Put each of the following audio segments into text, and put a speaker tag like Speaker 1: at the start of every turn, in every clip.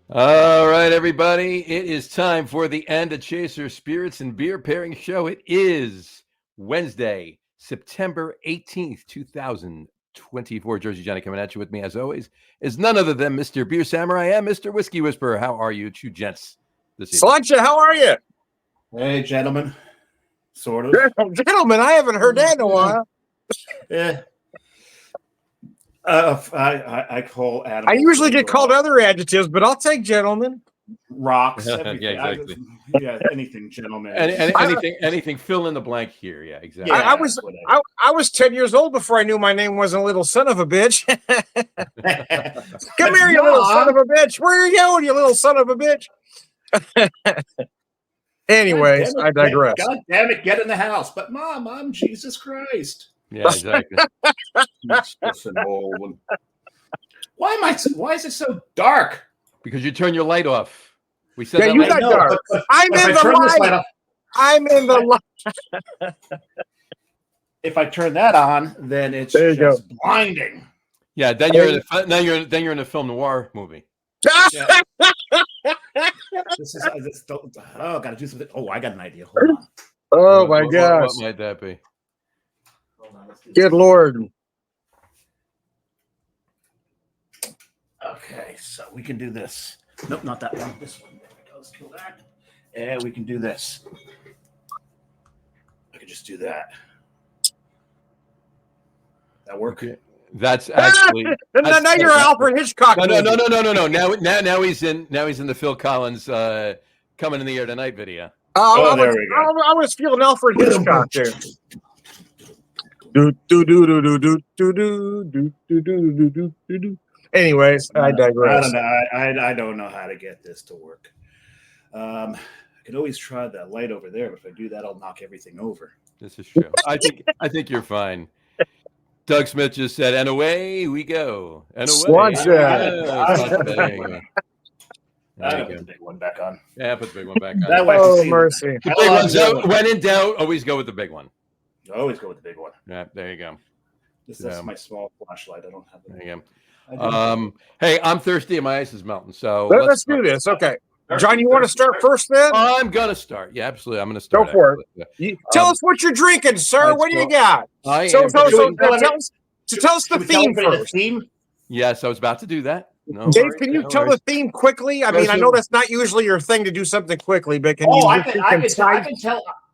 Speaker 1: All right, everybody. It is time for the And a Chaser Spirits and Beer Pairing Show. It is Wednesday, September 18th, 2024. Jersey Johnny coming at you with me, as always, is none other than Mr. Beer Samurai and Mr. Whiskey Whisperer. How are you, two gents, this evening?
Speaker 2: Slancha, how are you?
Speaker 3: Hey, gentlemen. Sort of.
Speaker 2: Gentlemen, I haven't heard that in a while.
Speaker 3: Yeah. I call animals.
Speaker 2: I usually get called other adjectives, but I'll take gentlemen.
Speaker 3: Rocks.
Speaker 1: Yeah,
Speaker 3: Everything.
Speaker 1: exactly.
Speaker 3: Anything, gentlemen.
Speaker 1: Anything. Fill in the blank here. Yeah, exactly.
Speaker 3: Yeah,
Speaker 2: I was 10 years old before I knew my name wasn't a little son of a bitch. Come here, you little son of a bitch. Where are you going, you little son of a bitch? Anyways, I digress.
Speaker 3: God damn it, get in the house. But Mom, I'm Jesus Christ.
Speaker 1: Yeah, exactly.
Speaker 3: Why is it so dark?
Speaker 1: Because you turn your light off. We said that
Speaker 2: you
Speaker 1: light
Speaker 2: got dark. I'm in the light. I'm in the light.
Speaker 3: If I turn that on, then it's just blinding.
Speaker 1: Yeah, then you're in a film noir movie.
Speaker 3: Yeah. Gotta do something. Oh, I got an idea. Hold on.
Speaker 2: Oh my gosh.
Speaker 1: What might that be?
Speaker 3: Hold on.
Speaker 2: Good Lord.
Speaker 3: Okay, so we can do this. Nope, not that one. This one. There we go. Let's kill that. And we can do this. I can just do that. That work?
Speaker 1: Okay. That's actually
Speaker 2: now you're Alfred Hitchcock.
Speaker 1: No. Now he's in the Phil Collins Coming in the Air Tonight video.
Speaker 3: Oh, there we go.
Speaker 2: I was feeling Alfred Hitchcock there. Anyways, I digress.
Speaker 3: I don't know how to get this to work. I could always try that light over there, but if I do that, I'll knock everything over.
Speaker 1: This is true. I think you're fine. Doug Smith just said, "And away we go." And away.
Speaker 3: I put the big one back on.
Speaker 1: Yeah, put the big one back on.
Speaker 3: That way
Speaker 2: Oh, mercy.
Speaker 1: The big one's out. When in doubt, always go with the big one.
Speaker 3: Always go with the big one.
Speaker 1: Yeah, there you go.
Speaker 3: This is my small flashlight. I don't have it.
Speaker 1: There you go. Hey, I'm thirsty and my ice is melting. So
Speaker 2: let's do this. Okay. John, you want to start first then?
Speaker 1: I'm going to start. Yeah, absolutely. I'm going to start.
Speaker 2: Go for it. Tell us what you're drinking, sir. What do you got? Tell us the theme first.
Speaker 1: Yes, I was about to do that. No
Speaker 2: Dave,
Speaker 1: worries,
Speaker 2: can you tell the theme quickly? I mean, I know that's not usually your thing to do something quickly, but can you?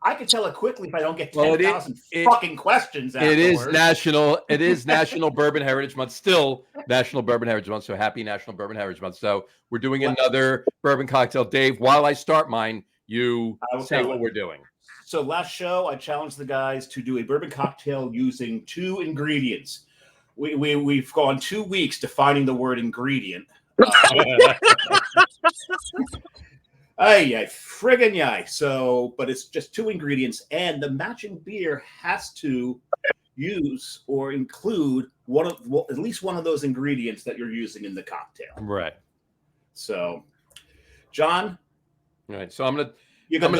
Speaker 3: I can tell it quickly if I don't get 10,000 fucking questions.
Speaker 1: It is National Bourbon Heritage Month. Still National Bourbon Heritage Month. So happy National Bourbon Heritage Month. So we're doing another bourbon cocktail. Dave, while I start mine, you say what we're doing.
Speaker 3: So last show, I challenged the guys to do a bourbon cocktail using 2 ingredients. We've gone 2 weeks defining the word ingredient. Friggin' yay. So, but it's just 2 ingredients, and the matching beer has to use or include at least one of those ingredients that you're using in the cocktail.
Speaker 1: Right.
Speaker 3: So, John.
Speaker 1: All right. So I'm gonna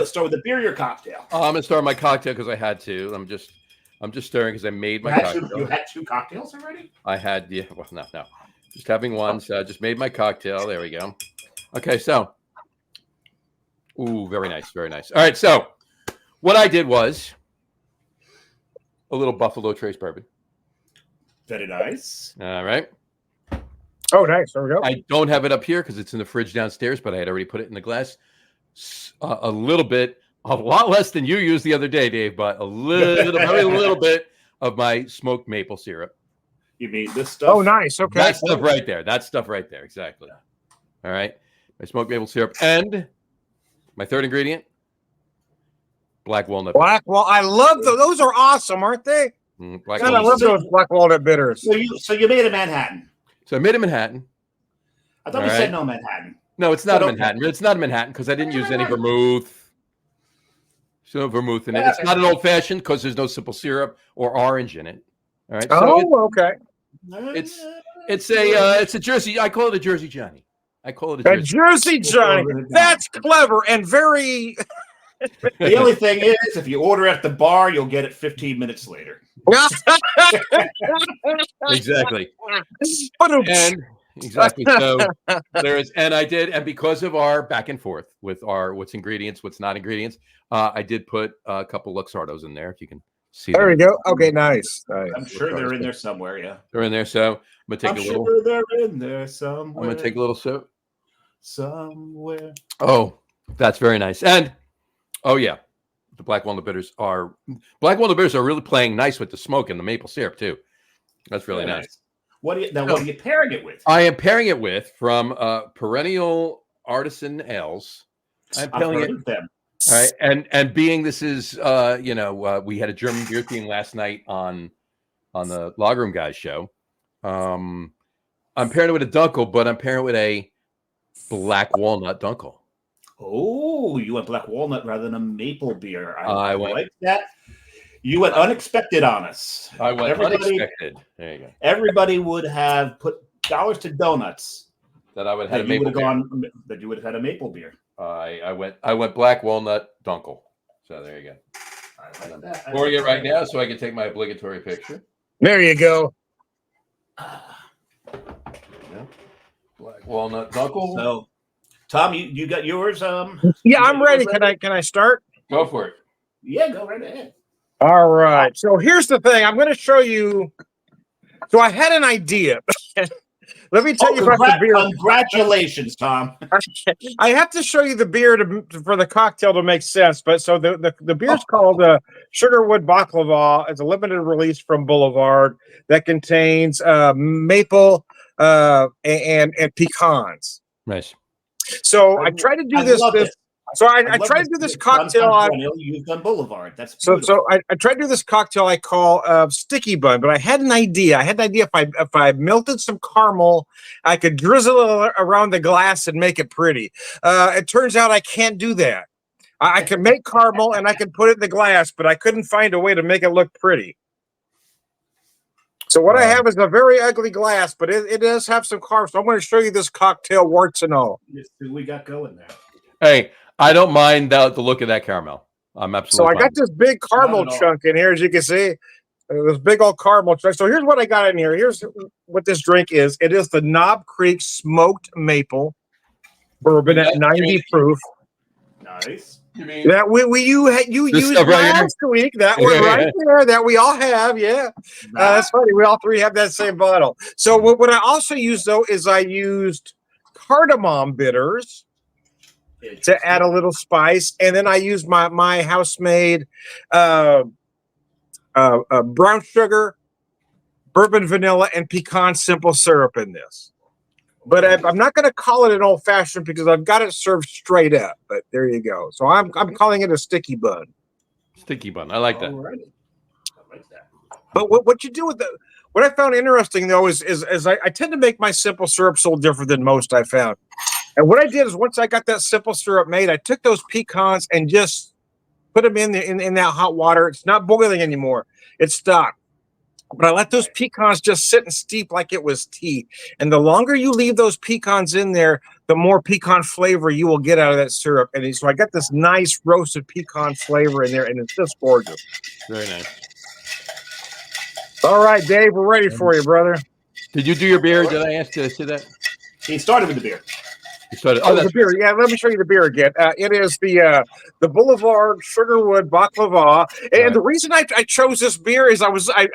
Speaker 3: start with the beer or your cocktail.
Speaker 1: I'm gonna start my cocktail because I had to. I'm just stirring because I made my cocktail.
Speaker 3: You had 2 cocktails already?
Speaker 1: I had, yeah. Well, no. Just having one. So I just made my cocktail. There we go. Okay, so. Ooh, very nice, very nice. All right, so what I did was a little Buffalo Trace bourbon.
Speaker 3: Very nice.
Speaker 1: All right.
Speaker 2: Oh, nice. There we go.
Speaker 1: I don't have it up here because it's in the fridge downstairs, but I had already put it in the glass. A lot less than you used the other day, Dave, but very little bit of my smoked maple syrup.
Speaker 3: You mean this stuff?
Speaker 2: Oh, nice. Okay.
Speaker 1: That stuff right there. Exactly. All right. My smoked maple syrup and my third ingredient, black walnut.
Speaker 2: I love those. Those are awesome, aren't they? I love those black walnut bitters.
Speaker 3: So you made a Manhattan.
Speaker 1: So I made a Manhattan.
Speaker 3: I thought you said no Manhattan.
Speaker 1: No, it's not a Manhattan. It's not a Manhattan because I didn't use any vermouth. So vermouth in it. It's not an old fashioned because there's no simple syrup or orange in it. All right.
Speaker 2: Okay.
Speaker 1: It's a Jersey. I call it a Jersey Johnny. I call it
Speaker 2: a Jersey Johnny. That's clever and very.
Speaker 3: The only thing is, if you order at the bar, you'll get it 15 minutes later.
Speaker 1: Exactly. Exactly. So there is, and I did, and because of our back and forth with our what's ingredients, what's not ingredients, I did put a couple Luxardos in there. If you can see
Speaker 2: There
Speaker 1: them.
Speaker 2: we go. Okay, nice.
Speaker 3: I'm sure they're in there somewhere. Yeah,
Speaker 1: They're in there. So I'm gonna take a little.
Speaker 3: Sure they're in there somewhere.
Speaker 1: I'm gonna take a little sip.
Speaker 3: Somewhere.
Speaker 1: Oh, that's very nice. And oh yeah, the black walnut bitters are really playing nice with the smoke and the maple syrup too. That's really nice.
Speaker 3: What are you pairing it with?
Speaker 1: I am pairing it with from Perennial Artisan Ales. I'm pairing it.
Speaker 3: Them.
Speaker 1: All right, and being this is we had a German beer theme last night on the Log Room Guys show. I'm pairing it with a Dunkel, but I'm pairing it with a black walnut Dunkel.
Speaker 3: Oh, you went black walnut rather than a maple beer.
Speaker 1: I
Speaker 3: like that. You went unexpected on us.
Speaker 1: I went unexpected. There you go.
Speaker 3: Everybody would have put dollars to donuts.
Speaker 1: That I would have had a maple beer.
Speaker 3: That you would have had a maple beer.
Speaker 1: I went black walnut Dunkel. So there you go. I'm pouring it right now so I can take my obligatory picture.
Speaker 2: There you go.
Speaker 1: Black walnut Dunkel.
Speaker 3: So, Tom, you got yours?
Speaker 2: Yeah, I'm ready. Can I start?
Speaker 1: Go for it.
Speaker 3: Yeah, go right ahead.
Speaker 2: All right. So here's the thing. I'm going to show you. So I had an idea. Let me tell you about the beer.
Speaker 3: Congratulations, Tom.
Speaker 2: I have to show you the beer for the cocktail to make sense. But so the beer's called Sugarwood Baklava. It's a limited release from Boulevard that contains maple and pecans.
Speaker 1: Nice.
Speaker 2: So I tried to do this. So I tried to do this cocktail on.
Speaker 3: You've done Boulevard. That's
Speaker 2: so I tried to do this cocktail I call sticky bun, but I had an idea. If I melted some caramel, I could drizzle it around the glass and make it pretty. It turns out I can't do that. I can make caramel and I can put it in the glass, but I couldn't find a way to make it look pretty. So what I have is a very ugly glass, but it does have some caramel. So I'm going to show you this cocktail, warts and all.
Speaker 3: Who we got going there?
Speaker 1: Hey, I don't mind the look of that caramel. I'm absolutely.
Speaker 2: So I got this big caramel chunk in here, as you can see. This big old caramel chunk. So here's what I got in here. Here's what this drink is. It is the Knob Creek Smoked Maple Bourbon at 90 proof.
Speaker 3: Nice.
Speaker 2: That you used last week. That one right there that we all have. Yeah, that's funny. We all three have that same bottle. So what I also used though is I used cardamom bitters to add a little spice, and then I used my house-made brown sugar, bourbon vanilla, and pecan simple syrup in this. But I'm not going to call it an old-fashioned because I've got it served straight up. But there you go. So I'm calling it a sticky bun.
Speaker 1: Sticky bun. I like that.
Speaker 3: Alrighty. I like that.
Speaker 2: But what you do with what I found interesting though is I tend to make my simple syrups a little different than most I found. And what I did is once I got that simple syrup made, I took those pecans and just put them in that hot water. It's not boiling anymore. It's stopped. But I let those pecans just sit and steep like it was tea. And the longer you leave those pecans in there, the more pecan flavor you will get out of that syrup. And so I got this nice roasted pecan flavor in there, and it's just gorgeous.
Speaker 1: Very nice.
Speaker 2: All right, Dave, we're ready for you, brother.
Speaker 1: Did you do your beer? Did I ask you to say that?
Speaker 3: He started with the beer.
Speaker 2: The beer. Yeah, let me show you the beer again. It is the Boulevard Sugarwood Baklava. And the reason I chose this beer is I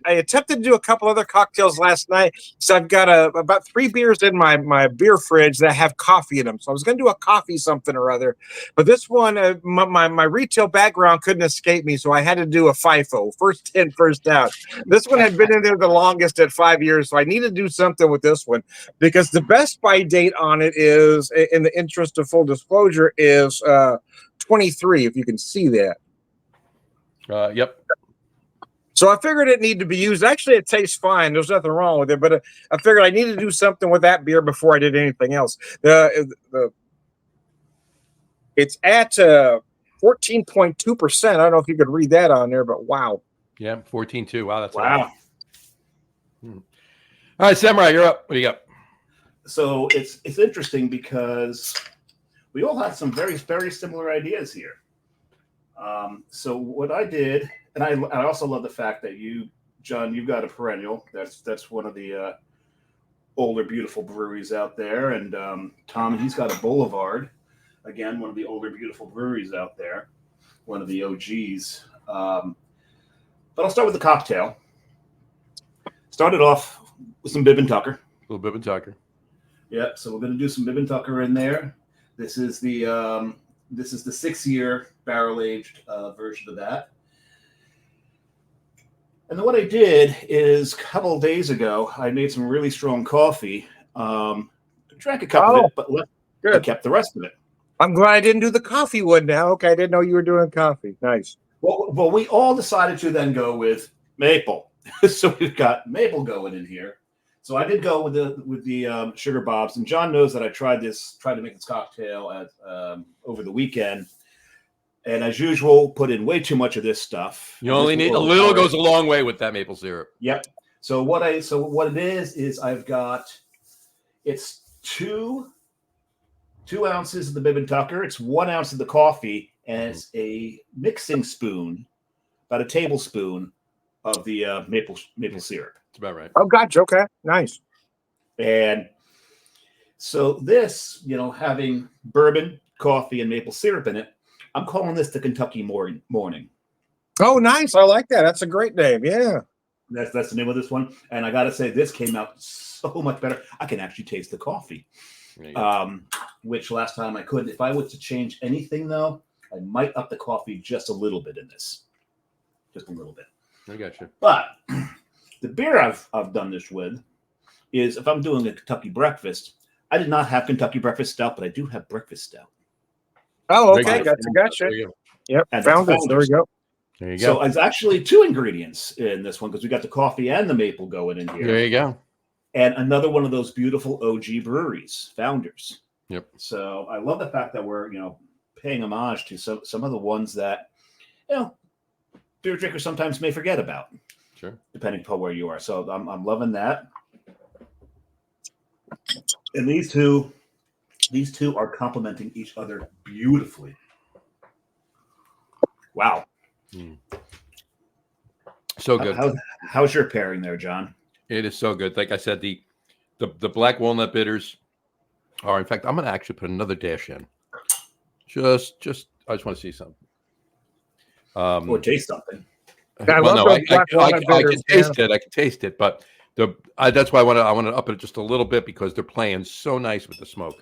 Speaker 2: attempted to do a couple other cocktails last night. So I've got about 3 beers in my beer fridge that have coffee in them. So I was going to do a coffee something or other. But this one, my retail background couldn't escape me. So I had to do a FIFO, first in, first out. This one had been in there the longest at 5 years. So I needed to do something with this one because the best by date on it is, in the interest of full disclosure, is 23, if you can see that.
Speaker 1: Yep.
Speaker 2: So I figured it needed to be used. Actually, it tastes fine. There's nothing wrong with it, but I figured I needed to do something with that beer before I did anything else. It's at 14.2%. I don't know if you could read that on there, but wow.
Speaker 1: Yeah, 14.2. Wow, that's
Speaker 3: wow.
Speaker 1: All right, Samurai, you're up. What do you got?
Speaker 3: So it's interesting because we all have some very, very similar ideas here. So what I did, and I also love the fact that you, John, you've got a perennial. That's one of the older, beautiful breweries out there. And Tom, he's got a Boulevard. Again, one of the older, beautiful breweries out there. One of the OGs. But I'll start with the cocktail. Started off with some Bib and Tucker.
Speaker 1: A little Bib and Tucker.
Speaker 3: Yep. So we're going to do some Bib and Tucker in there. This is the 6-year barrel-aged version of that. And then what I did is a couple of days ago, I made some really strong coffee. Drank a cup of it, but I kept the rest of it.
Speaker 2: I'm glad I didn't do the coffee one now. Okay, I didn't know you were doing coffee. Nice.
Speaker 3: Well, we all decided to then go with maple. So we've got maple going in here. So I did go with the sugar bobs, and John knows that I tried to make this cocktail over the weekend. And as usual, put in way too much of this stuff.
Speaker 1: You only need a little goes a long way with that maple syrup.
Speaker 3: Yep. So what it is I've got it's 2 ounces of the Bib and Tucker, it's 1 ounce of the coffee, and it's a mixing spoon, about a tablespoon of the maple syrup.
Speaker 1: That's about right.
Speaker 2: Oh, gotcha. Okay, nice.
Speaker 3: And so this, having bourbon, coffee, and maple syrup in it, I'm calling this the Kentucky Morning.
Speaker 2: Oh, nice. I like that. That's a great name. Yeah.
Speaker 3: That's the name of this one. And I got to say, this came out so much better. I can actually taste the coffee, which last time I couldn't. If I was to change anything, though, I might up the coffee just a little bit in this. Just a little bit.
Speaker 1: I got you.
Speaker 3: But the beer I've done this with is, if I'm doing a Kentucky breakfast, I did not have Kentucky breakfast stout, but I do have breakfast stout.
Speaker 2: Oh, okay. Gotcha. Yep. Found it. There we go.
Speaker 1: There you go.
Speaker 3: So it's actually 2 ingredients in this one because we got the coffee and the maple going in here.
Speaker 1: There you go.
Speaker 3: And another one of those beautiful OG breweries, Founders.
Speaker 1: Yep.
Speaker 3: So I love the fact that we're, paying homage to some of the ones that, beer drinkers sometimes may forget about.
Speaker 1: Sure. Depending
Speaker 3: upon where you are. So I'm loving that. And these two are complementing each other beautifully. Wow.
Speaker 1: So good.
Speaker 3: How's your pairing there, John?
Speaker 1: It is so good. Like I said, the black walnut bitters are, in fact, I'm going to actually put another dash in. I just want to see something.
Speaker 3: Or taste something.
Speaker 1: I can taste it. I can taste it, but that's why I want to up it just a little bit because they're playing so nice with the smoke.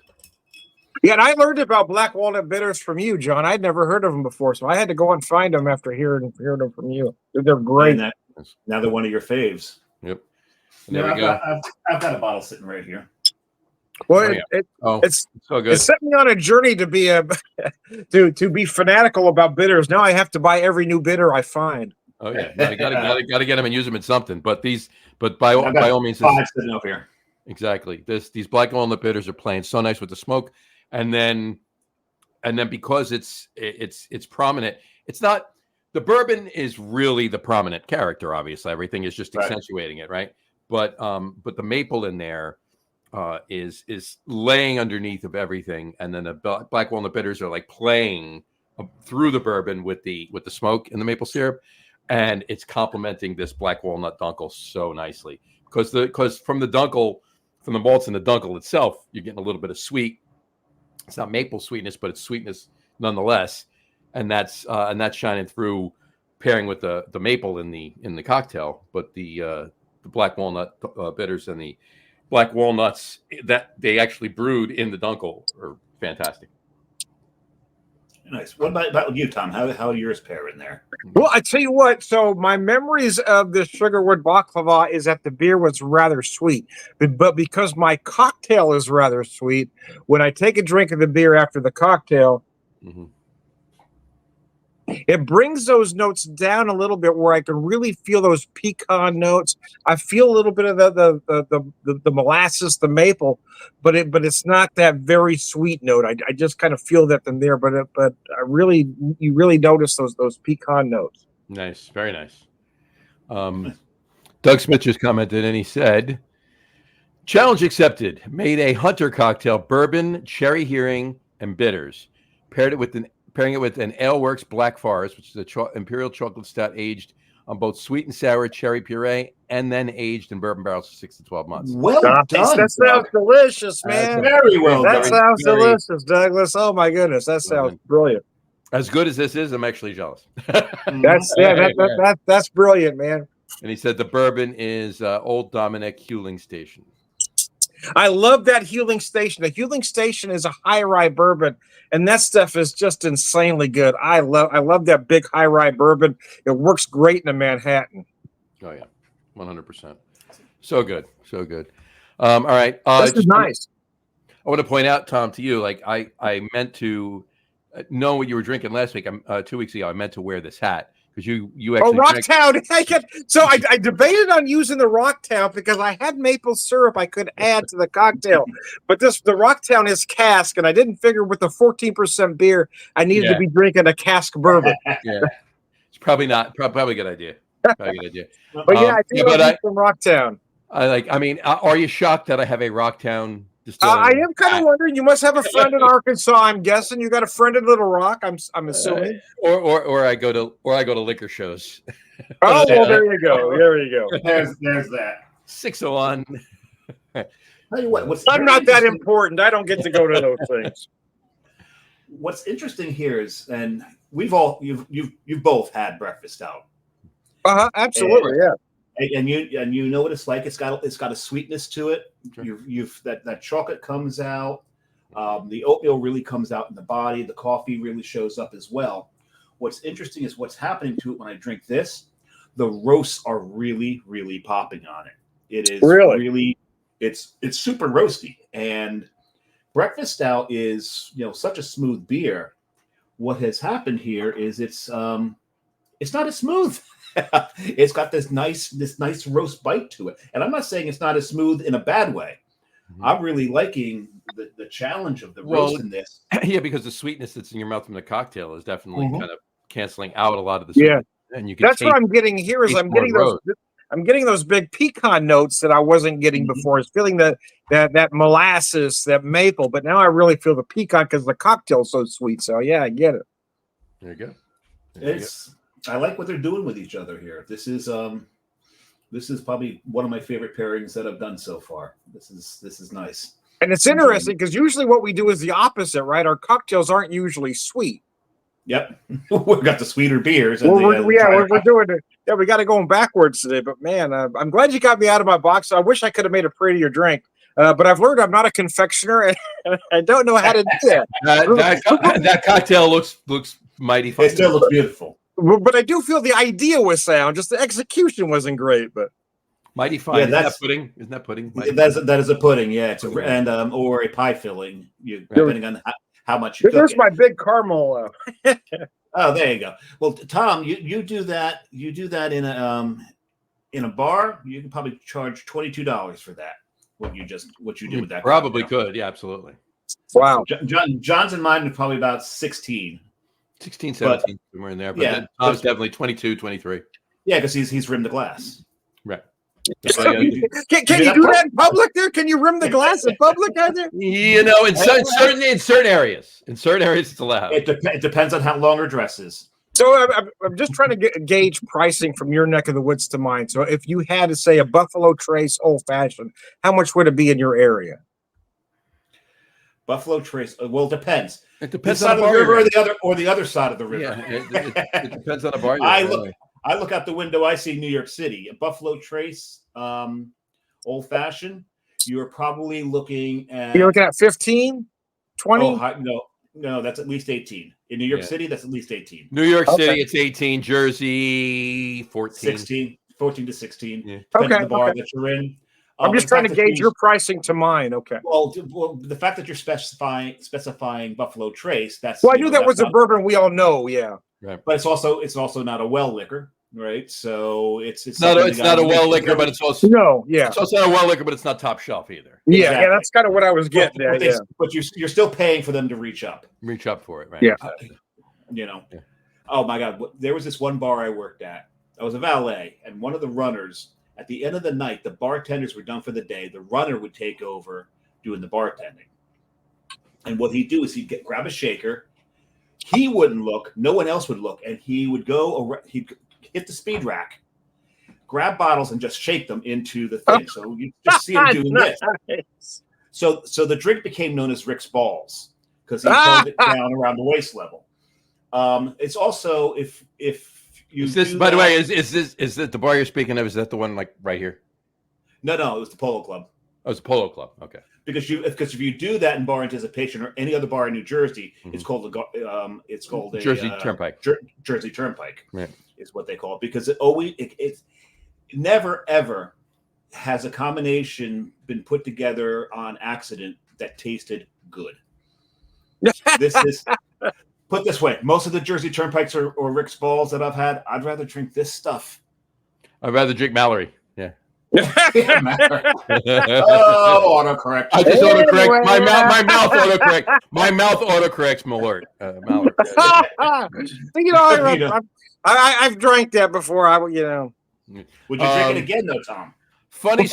Speaker 2: Yeah, and I learned about black walnut bitters from you, John. I'd never heard of them before, so I had to go and find them after hearing them from you. They're great.
Speaker 3: Now they're one of your faves.
Speaker 1: Yep. And there we go.
Speaker 3: I've got a bottle sitting right here.
Speaker 2: Well,
Speaker 1: it's so good.
Speaker 2: It set me on a journey to be to be fanatical about bitters. Now I have to buy every new bitter I find.
Speaker 1: Oh yeah, I gotta get them and use them in something. But by all means,
Speaker 3: sitting up here.
Speaker 1: Exactly. These black walnut bitters are playing so nice with the smoke, and then because it's prominent. It's not the bourbon is really the prominent character. Obviously, everything is just accentuating it, right? But the maple in there is laying underneath of everything, and then the black walnut bitters are like playing through the bourbon with the smoke and the maple syrup, and it's complementing this black walnut dunkel so nicely because from the dunkel, from the malts in the dunkel itself, you're getting a little bit of sweet. It's not maple sweetness, but it's sweetness nonetheless, and that's shining through, pairing with the maple in the cocktail. But the black walnut bitters and the black walnuts that they actually brewed in the dunkel are fantastic.
Speaker 3: Nice. What about you, Tom? How yours pair in there?
Speaker 2: Well, I tell you what. So my memories of the sugarwood baklava is that the beer was rather sweet, but because my cocktail is rather sweet, when I take a drink of the beer after the cocktail, it brings those notes down a little bit where I can really feel those pecan notes. I feel a little bit of the molasses, the maple, but it's not that very sweet note. I just kind of feel that in there, but you really notice those pecan notes.
Speaker 1: Nice, very nice. Doug Smith just commented and he said, "Challenge accepted. Made a Hunter cocktail, bourbon, cherry hearing, and bitters. Pairing it with an Ale Works Black Forest, which is a imperial chocolate stout aged on both sweet and sour cherry puree, and then aged in bourbon barrels for 6 to 12 months.
Speaker 3: Well
Speaker 2: Nice.
Speaker 3: done.
Speaker 2: That sounds delicious, man.
Speaker 3: Very well
Speaker 2: That
Speaker 3: done.
Speaker 2: sounds delicious, Douglas. Oh my goodness, that sounds brilliant.
Speaker 1: As good as this is, I'm actually jealous.
Speaker 2: That's brilliant, man.
Speaker 1: And he said the bourbon is Old Dominick Huling Station.
Speaker 2: I love that Huling Station. The Huling Station is a high rye bourbon, and that stuff is just insanely good. I love that big high rye bourbon. It works great in a Manhattan.
Speaker 1: Oh yeah, 100%. So good, so good. All right,
Speaker 2: This is nice.
Speaker 1: I want to point out, Tom, to you, like I meant to know what you were drinking last week. 2 weeks ago, I meant to wear this hat because you actually.
Speaker 2: Oh, Rocktown! So I debated on using the Rocktown because I had maple syrup I could add to the cocktail, but the Rocktown is cask, and I didn't figure with the 14% beer I needed to be drinking a cask bourbon.
Speaker 1: Yeah, it's probably a good idea. Probably a good idea.
Speaker 2: But I do like some Rocktown.
Speaker 1: Are you shocked that I have a Rocktown?
Speaker 2: I am kind of wondering. You must have a friend in Arkansas. I'm guessing you got a friend in Little Rock. I'm assuming.
Speaker 1: Or I go to liquor shows.
Speaker 2: Oh well, there you go. There you go.
Speaker 3: There's that
Speaker 1: 601.
Speaker 3: Tell you what,
Speaker 2: I'm not that important. I don't get to go to those things.
Speaker 3: What's interesting here is, and you've both had breakfast out.
Speaker 2: Absolutely, yeah.
Speaker 3: And you know what it's like. It's got a sweetness to it.
Speaker 1: Sure.
Speaker 3: That chocolate comes out. The oatmeal really comes out in the body. The coffee really shows up as well. What's interesting is what's happening to it when I drink this. The roasts are really, really popping on it. It is really it's super roasty. And breakfast stout is such a smooth beer. What has happened here is it's not as smooth. It's got this nice roast bite to it, and I'm not saying it's not as smooth in a bad way. Mm-hmm. I'm really liking the challenge of the roast in this.
Speaker 1: Yeah, because the sweetness that's in your mouth from the cocktail is definitely kind of canceling out a lot of the sweetness. And you can
Speaker 2: that's what I'm getting here. Is I'm getting those big pecan notes that I wasn't getting before. I was feeling that molasses, that maple, but now I really feel the pecan because the cocktail's so sweet. So yeah, I get it.
Speaker 1: There you go.
Speaker 3: I like what they're doing with each other here. This is probably one of my favorite pairings that I've done so far. This is nice.
Speaker 2: And it's interesting because usually what we do is the opposite, right? Our cocktails aren't usually sweet.
Speaker 3: Yep, we've got the sweeter beers.
Speaker 2: We're doing it. Yeah, we got to go backwards today. But man, I'm glad you got me out of my box. I wish I could have made a prettier drink. But I've learned I'm not a confectioner, and I don't know how to do that.
Speaker 1: That cocktail looks mighty fun.
Speaker 3: It still looks beautiful.
Speaker 2: But I do feel the idea was sound. Just the execution wasn't great. But
Speaker 1: mighty fine.
Speaker 3: Yeah,
Speaker 1: isn't that pudding? Isn't that pudding?
Speaker 3: That is a pudding. Yeah, it's or a pie filling. Depending on how much you cook.
Speaker 2: There's my big caramel.
Speaker 3: Oh, there you go. Well, Tom, you do that. You do that in a bar. You can probably charge $22 for that. What you do with that?
Speaker 1: Probably could. Yeah, absolutely.
Speaker 2: Wow.
Speaker 3: John's and mine are probably about 16.
Speaker 1: 16, 17, somewhere in there. But Tom's definitely 22, 23.
Speaker 3: Yeah, because he's rimmed the glass.
Speaker 1: Right.
Speaker 2: Can you do that in public there? Can you rim the glass in public?
Speaker 1: In certain areas. In certain areas, it's allowed.
Speaker 3: It depends on how long her dress is.
Speaker 2: So I'm just trying to gauge pricing from your neck of the woods to mine. So if you had to say a Buffalo Trace Old Fashioned, how much would it be in your area?
Speaker 3: Buffalo Trace. Well, it depends.
Speaker 1: It depends
Speaker 3: on the river or the other side of the river.
Speaker 1: Yeah, it depends on the bar.
Speaker 3: I look out the window. I see New York City. A Buffalo Trace, Old Fashioned. You're probably looking at.
Speaker 2: You're looking at 15, 20.
Speaker 3: No, that's at least 18. In New York City, that's at least 18.
Speaker 1: New York City, it's 18. Jersey, 14.
Speaker 3: 14 to 16.
Speaker 1: Yeah.
Speaker 3: Depends on the bar that you're in.
Speaker 2: I'm just trying to gauge your pricing to mine. Okay.
Speaker 3: Well, the fact that you're specifying Buffalo Trace, that's.
Speaker 2: Well, I knew that was a bourbon we all know. Yeah.
Speaker 3: Right. But it's also not a well liquor, right? So it's
Speaker 1: not a well liquor, but it's also
Speaker 2: It's
Speaker 1: also not a well liquor, but it's not top shelf either.
Speaker 2: Yeah, exactly. Yeah, that's kind of what I was getting at. Yeah.
Speaker 3: But you're still paying for them to reach up
Speaker 1: for it, right?
Speaker 2: Yeah.
Speaker 3: Oh my God, there was this one bar I worked at. I was a valet, and one of the runners. At the end of the night, the bartenders were done for the day. The runner would take over doing the bartending. And what he'd do is grab a shaker. He wouldn't look. No one else would look. And he would go. He'd hit the speed rack, grab bottles, and just shake them into the thing. So you just see him doing this. So the drink became known as Rick's Balls because he held it down around the waist level. It's also if you
Speaker 1: is this, by the way, is that the bar you're speaking of? Is that the one like right here?
Speaker 3: No, it was the Polo Club.
Speaker 1: Oh, it's the Polo Club. Okay. Because
Speaker 3: if you do that in Bar Anticipation or any other bar in New Jersey, it's called a
Speaker 1: Jersey Turnpike.
Speaker 3: Jersey Turnpike,
Speaker 1: right,
Speaker 3: is what they call it, because it never ever has a combination been put together on accident that tasted good. This is put this way: most of the Jersey Turnpikes or Rick's Balls that I've had, I'd rather drink this stuff.
Speaker 1: I'd rather drink Mallory. Yeah.
Speaker 3: Autocorrect.
Speaker 1: I just autocorrect. My mouth autocorrect. My mouth autocorrects Malort. Malort.
Speaker 2: I've drank that before.
Speaker 3: Would you drink it again, though, Tom?
Speaker 1: Funny.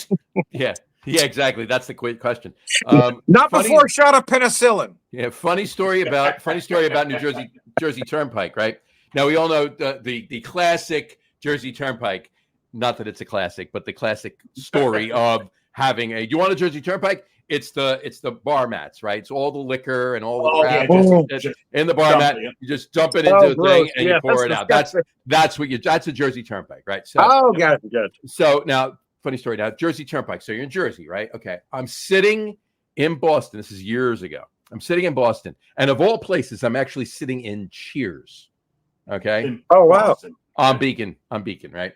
Speaker 1: Yeah, exactly. That's the quick question.
Speaker 2: Not before a shot of penicillin.
Speaker 1: Yeah, funny story about New Jersey Turnpike. Right now, we all know the classic Jersey Turnpike. Not that it's a classic, but the classic story of having a. Do you want a Jersey Turnpike? It's the bar mats, right? It's all the liquor and all the crap in the bar mat. You just dump it into the thing and you pour it out. That's a Jersey Turnpike, right? So,
Speaker 2: got it.
Speaker 1: So now, funny story. Now, Jersey Turnpike. So you're in Jersey, right? Okay. I'm sitting in Boston. This is years ago. I'm sitting in Boston, and of all places, I'm actually sitting in Cheers. Okay.
Speaker 2: Oh wow.
Speaker 1: On Beacon, right?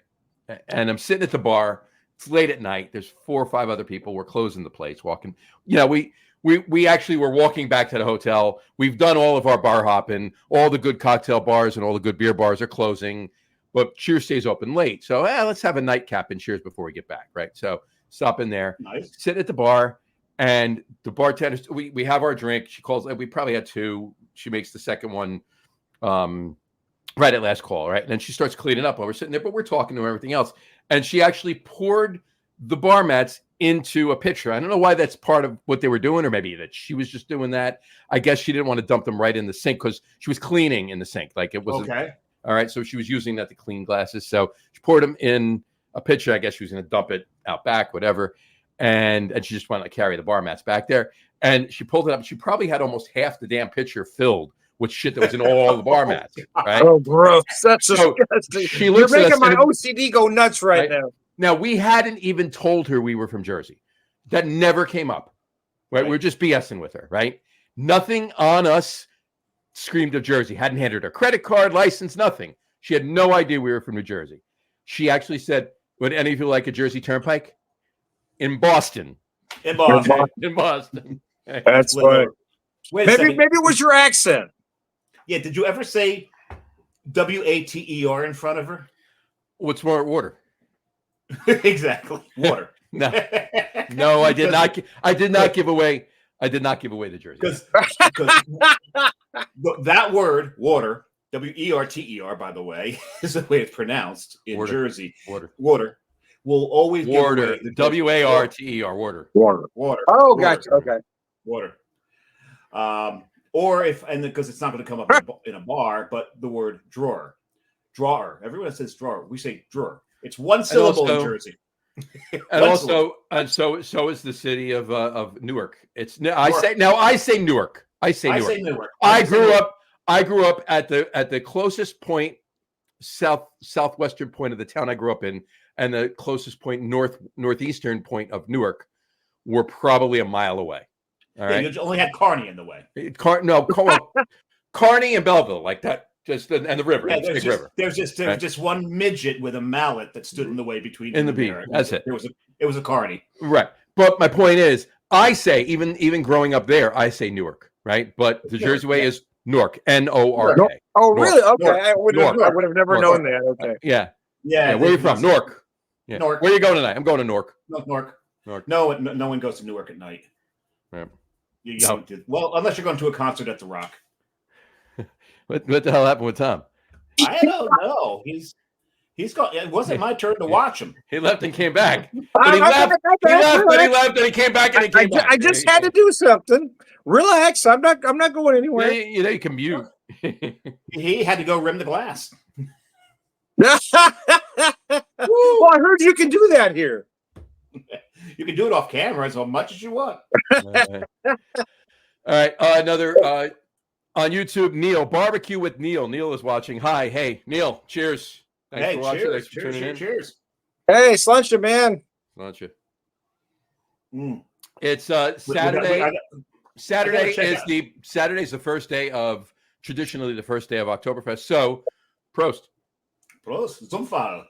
Speaker 1: And I'm sitting at the bar. It's late at night. There's 4 or 5 other people. We're closing the place, walking. We actually were walking back to the hotel. We've done all of our bar hopping. All the good cocktail bars and all the good beer bars are closing, but Cheers stays open late. So let's have a nightcap in Cheers before we get back, right? So stop in there,
Speaker 3: nice.
Speaker 1: Sit at the bar, and the bartender. We have our drink. She calls. We probably had 2. She makes the second one. Right at last call, right? And then she starts cleaning up while we're sitting there, but we're talking to her, everything else. And she actually poured the bar mats into a pitcher. I don't know why that's part of what they were doing, or maybe that she was just doing that. I guess she didn't want to dump them right in the sink because she was cleaning in the sink. Like it wasn't.
Speaker 3: Okay.
Speaker 1: All right. So she was using that to clean glasses. So she poured them in a pitcher. I guess she was going to dump it out back, whatever. And she just wanted to carry the bar mats back there. And she pulled it up. She probably had almost half the damn pitcher filled with shit that was in all the bar mats, right?
Speaker 2: Oh, gross. That's disgusting.
Speaker 1: She looks
Speaker 2: You're
Speaker 1: at
Speaker 2: making
Speaker 1: us
Speaker 2: my OCD go nuts right now.
Speaker 1: Now, we hadn't even told her we were from Jersey. That never came up, right? We were just BSing with her, right? Nothing on us screamed of Jersey. Hadn't handed her credit card, license, nothing. She had no idea we were from New Jersey. She actually said, would any of you like a Jersey Turnpike? In Boston.
Speaker 3: In Boston.
Speaker 1: In Boston.
Speaker 2: That's funny. Maybe it was your accent.
Speaker 3: Yeah, did you ever say WATER in front of her?
Speaker 1: What's more, water?
Speaker 3: Exactly, water.
Speaker 1: No, I did not. I did not give away. I did not give away the Jersey.
Speaker 3: Because that word, water, WERTER, by the way, is the way it's pronounced in Jersey. Water will always
Speaker 1: water. WARTER. Water.
Speaker 2: Oh, gotcha. Okay.
Speaker 3: Water. Or because it's not going to come up in a bar, but the word drawer. Everyone says drawer. We say drawer. It's one syllable in Jersey.
Speaker 1: And also, so is the city of Newark. It's I say Newark. I say Newark. I grew up at the closest point, southwestern point of the town I grew up in, and the closest point northeastern point of Newark were probably a mile away. All right.
Speaker 3: You only had Kearney in the way.
Speaker 1: Kearney and Belleville, like that, and the river.
Speaker 3: Yeah, there's just one midget with a mallet that stood in the way between
Speaker 1: in the beat. That's it.
Speaker 3: It was a Kearney.
Speaker 1: Right. But my point is, I say even growing up there, I say Newark, right? But the Jersey way is Newark, Nork.
Speaker 2: Oh, really? Okay, I would have never known that. Okay.
Speaker 1: Yeah. Where are you from? Newark. Yeah.
Speaker 3: Newark.
Speaker 1: Where are you going tonight? I'm going to Newark.
Speaker 3: Newark. No one goes to Newark at night.
Speaker 1: Yeah.
Speaker 3: Well, unless you're going to a concert at the Rock.
Speaker 1: What the hell happened with Tom?
Speaker 3: I don't know. He's gone. It wasn't my turn to watch him.
Speaker 1: He left and came back. But he left and he came back and he came back.
Speaker 2: I just had to do something. Relax. I'm not going anywhere.
Speaker 1: You can mute.
Speaker 3: He had to go rim the glass.
Speaker 2: Well, I heard you can do that here.
Speaker 3: You can do it off camera as much as you want.
Speaker 1: All right. Another on YouTube, Neil. Barbecue with Neil. Neil is watching. Hi. Hey, Neil. Cheers. Thanks for watching. Thanks for tuning in.
Speaker 3: Cheers.
Speaker 2: Hey, Sluncha, man.
Speaker 1: Sluncha.
Speaker 3: Mm.
Speaker 1: It's Saturday. Saturday's the first day of traditionally the first day of Oktoberfest. So, Prost.
Speaker 3: Zumfall.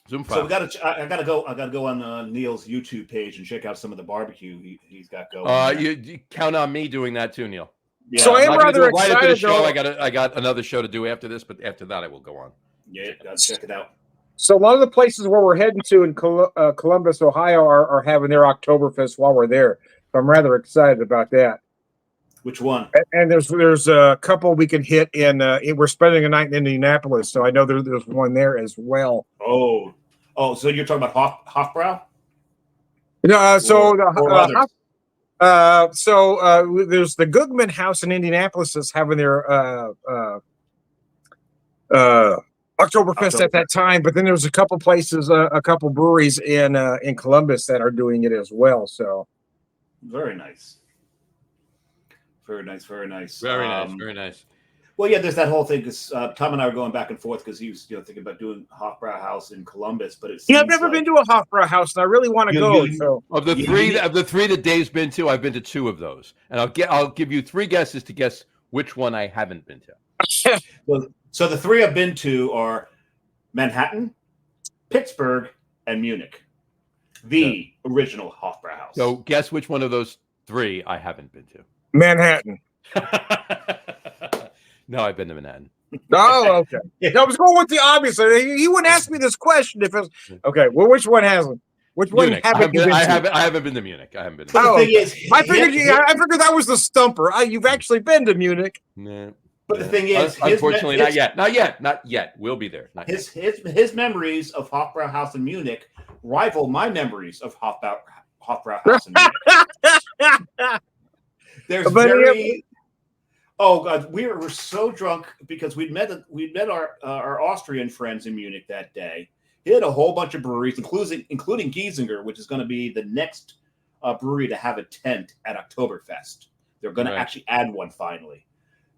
Speaker 1: Zumfall.
Speaker 3: So I gotta go on Neil's YouTube page and check out some of the barbecue he's got going.
Speaker 1: You count on me doing that too, Neil.
Speaker 2: Yeah, so I am rather excited. Right after the
Speaker 1: show, I got another show to do after this, but after that, I will go on.
Speaker 3: Yeah, gotta check it out.
Speaker 2: So a lot of the places where we're heading to in Columbus, Ohio, are having their Oktoberfest while we're there. So I'm rather excited about that.
Speaker 3: Which one?
Speaker 2: And there's a couple we can hit in. We're spending a night in Indianapolis, so I know there's one there as well.
Speaker 3: Oh, so you're talking about Hofbrau?
Speaker 2: No, there's the Gugman House in Indianapolis that's having their Oktoberfest at that time, but then there's a couple places, a couple breweries in Columbus that are doing it as well. So
Speaker 3: very nice. Very nice.
Speaker 1: Very nice.
Speaker 3: Well, yeah, there's that whole thing because Tom and I were going back and forth because he was thinking about doing Hofbrau House in Columbus, but
Speaker 2: I've never been to a Hofbrau House, and I really want to go. So
Speaker 1: of the three that Dave's been to, I've been to two of those, and I'll give you three guesses to guess which one I haven't been to.
Speaker 3: So the three I've been to are Manhattan, Pittsburgh, and Munich. The original Hofbrau House.
Speaker 1: So guess which one of those three I haven't been to.
Speaker 2: Manhattan.
Speaker 1: No, I've been to Manhattan.
Speaker 2: Oh, okay. I was going with the obvious. He wouldn't ask me this question if it was okay. Well, which one hasn't? Which one haven't you been to?
Speaker 1: I haven't been to Munich. I haven't been.
Speaker 3: The thing is,
Speaker 2: I figured that was the stumper. You've actually been to Munich.
Speaker 1: Nah,
Speaker 3: but the thing is,
Speaker 1: unfortunately, not yet. We'll be there.
Speaker 3: His memories of Hofbrau House in Munich rival my memories of Hofbrau House in Munich. Oh God, we were so drunk because we'd met our Austrian friends in Munich that day. He had a whole bunch of breweries, including Giesinger, which is going to be the next brewery to have a tent at Oktoberfest. They're going to actually add one finally.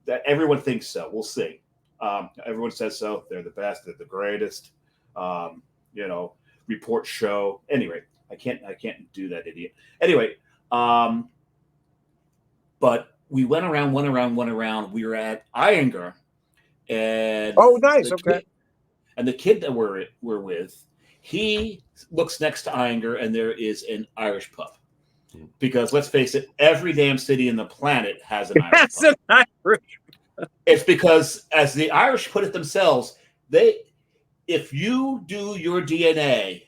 Speaker 3: That everyone thinks so. We'll see. Everyone says so. They're the best. They're the greatest. Report show. Anyway, I can't do that, idiot. Anyway, but we went around. We were at Iyengar, and
Speaker 2: nice, okay.
Speaker 3: And the kid that we're with, he looks next to Iyengar, and there is an Irish pub. Because let's face it, every damn city in the planet has an Irish pub. It's because, as the Irish put it themselves, if you do your DNA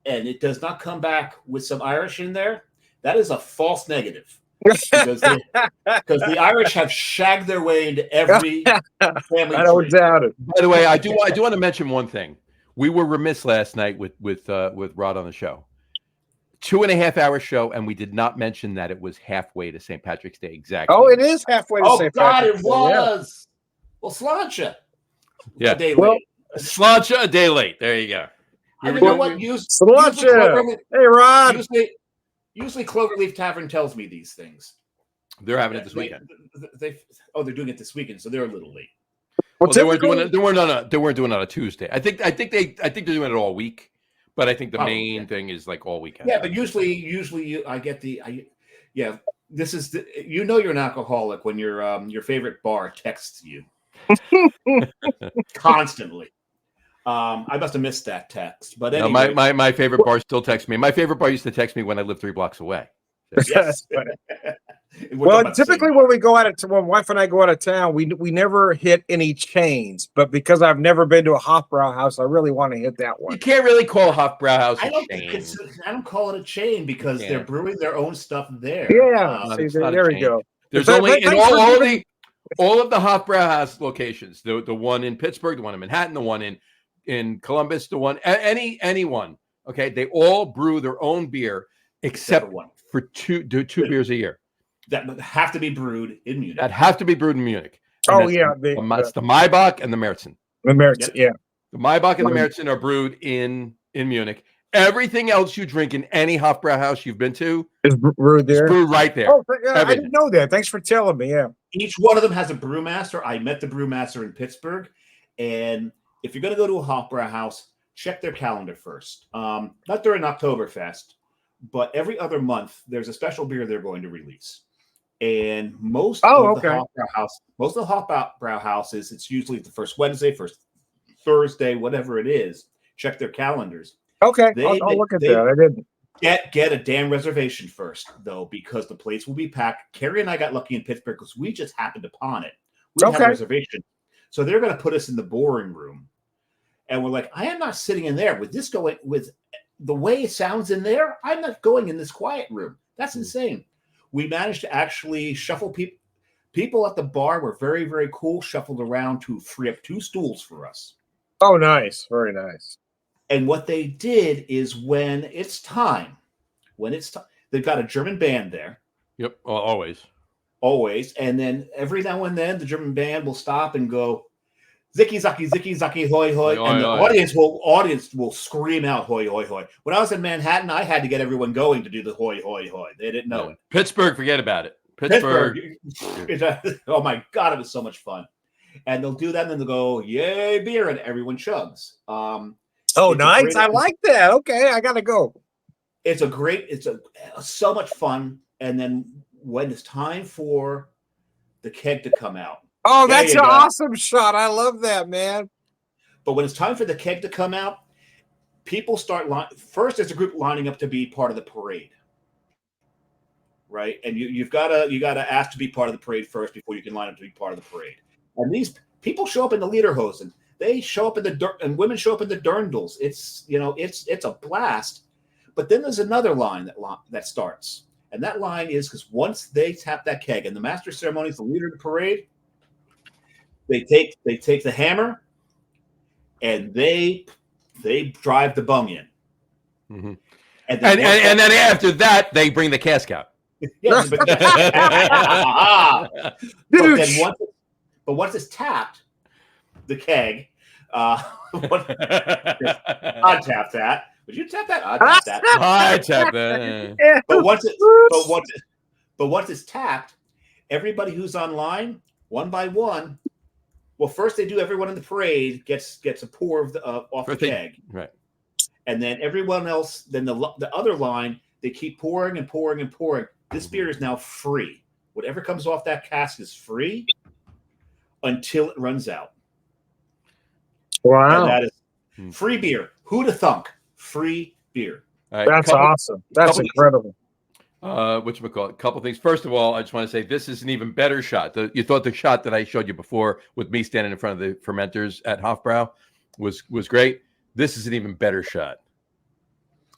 Speaker 3: and it does not come back with some Irish in there, that is a false negative. Because the Irish have shagged their way into every family.
Speaker 2: I don't doubt it.
Speaker 1: By the way, I do want to mention one thing. We were remiss last night with Rod on the show. 2.5 hour show, and we did not mention that it was halfway to St. Patrick's Day. Exactly.
Speaker 2: Oh, it is halfway to St. Patrick's Day.
Speaker 3: Oh, God, it was. Yeah. Well, Sláinte.
Speaker 1: Yeah.
Speaker 3: A day late.
Speaker 1: Sláinte a day late. There you go.
Speaker 3: You know what?
Speaker 2: Sláinte. Hey, Rod.
Speaker 3: Usually Cloverleaf Tavern tells me these things.
Speaker 1: They're having it this weekend.
Speaker 3: They're doing it this weekend, so they're a little late.
Speaker 1: Well, they weren't doing it on a Tuesday. I think they're doing it all week. But I think the main thing is like all weekend.
Speaker 3: Yeah, but usually I get this is you're an alcoholic when your favorite bar texts you constantly. I must have missed that text, but anyway.
Speaker 1: No, my favorite bar still texts me. My favorite bar used to text me when I lived 3 blocks away.
Speaker 3: Yes.
Speaker 2: Well, typically when we go out of when wife and I go out of town, we never hit any chains. But because I've never been to a Hofbrau House, I really want to hit that one.
Speaker 1: You can't really call Hofbrau House a chain.
Speaker 3: I don't call it a chain because they're brewing their own stuff there.
Speaker 2: Yeah, there we go.
Speaker 1: There's only in all of the Hofbrau House locations. The one in Pittsburgh, the one in Manhattan, the one in Columbus, the one anyone. Okay, they all brew their own beer except one for two beers a year.
Speaker 3: That have to be brewed in Munich.
Speaker 1: That have to be brewed in Munich.
Speaker 2: And
Speaker 1: that's the Maibach and the Märzen.
Speaker 2: The Märzen, yeah.
Speaker 1: The Maybach and the Märzen are brewed in Munich. Everything else you drink in any Hofbrauhaus you've been to
Speaker 2: is brewed there.
Speaker 1: It's brewed right there.
Speaker 2: Oh, yeah, I didn't know that. Thanks for telling me. Yeah.
Speaker 3: Each one of them has a brewmaster. I met the brewmaster in Pittsburgh, and if you're going to go to a Hofbrauhaus, check their calendar first. Not during Oktoberfest, but every other month there's a special beer they're going to release. And most of the Hofbrauhauses, it's usually the first Wednesday, first Thursday, whatever it is. Check their calendars.
Speaker 2: Okay, I'll look at that. I didn't.
Speaker 3: Get a damn reservation first, though, because the place will be packed. Carrie and I got lucky in Pittsburgh because we just happened upon it. We had a reservation. So they're going to put us in the boring room. And we're like, I am not sitting in there with this going with the way it sounds in there. I'm not going in this quiet room. That's insane. We managed to actually shuffle people. People at the bar were very, very cool, shuffled around to free up 2 stools for us.
Speaker 2: Oh, nice. Very nice.
Speaker 3: And what they did is when it's time, they've got a German band there.
Speaker 1: Yep, always.
Speaker 3: And then every now and then the German band will stop and go, Ziki, Zaki, Ziki, Zaki, hoi, hoi. And the audience will scream out, hoi, hoi, hoi. When I was in Manhattan, I had to get everyone going to do the hoi, hoi, hoi. They didn't know it.
Speaker 1: Pittsburgh, forget about it. Pittsburgh.
Speaker 3: Oh, my God, it was so much fun. And they'll do that, and then they'll go, yay, beer, and everyone chugs.
Speaker 2: Oh, nice. I like that. Okay, I got to go.
Speaker 3: It's so much fun. And then when it's time for the keg to come out.
Speaker 2: Oh, that's an awesome shot. I love that, man.
Speaker 3: But when it's time for the keg to come out, people start first there's a group lining up to be part of the parade. Right? And you got to ask to be part of the parade first before you can line up to be part of the parade. And these people show up in the lederhosen. They show up in the dirt, and women show up in the dirndls. It's a blast. But then there's another line that starts, and that line is because once they tap that keg, and the master of ceremonies, the leader of the parade, they take the hammer, and they drive the bung in,
Speaker 1: and then after that they bring the cask out.
Speaker 3: Yes, but once it's tapped. The keg. I'd tap that. Would you tap that? I'd tap that.
Speaker 1: I tap that.
Speaker 3: But once it's tapped, everybody who's online, one by one. Well, first they do. Everyone in the parade gets a pour off the keg,
Speaker 1: right?
Speaker 3: And then everyone else, then the other line, they keep pouring and pouring and pouring. This beer is now free. Whatever comes off that cask is free until it runs out.
Speaker 2: Wow.
Speaker 3: And that is free beer. Who'da thunk? Free beer.
Speaker 1: Right,
Speaker 2: that's awesome. That's incredible.
Speaker 1: Whatchamacallit? Couple things. First of all, I just want to say this is an even better shot. You thought the shot that I showed you before with me standing in front of the fermenters at Hofbrau was great. This is an even better shot.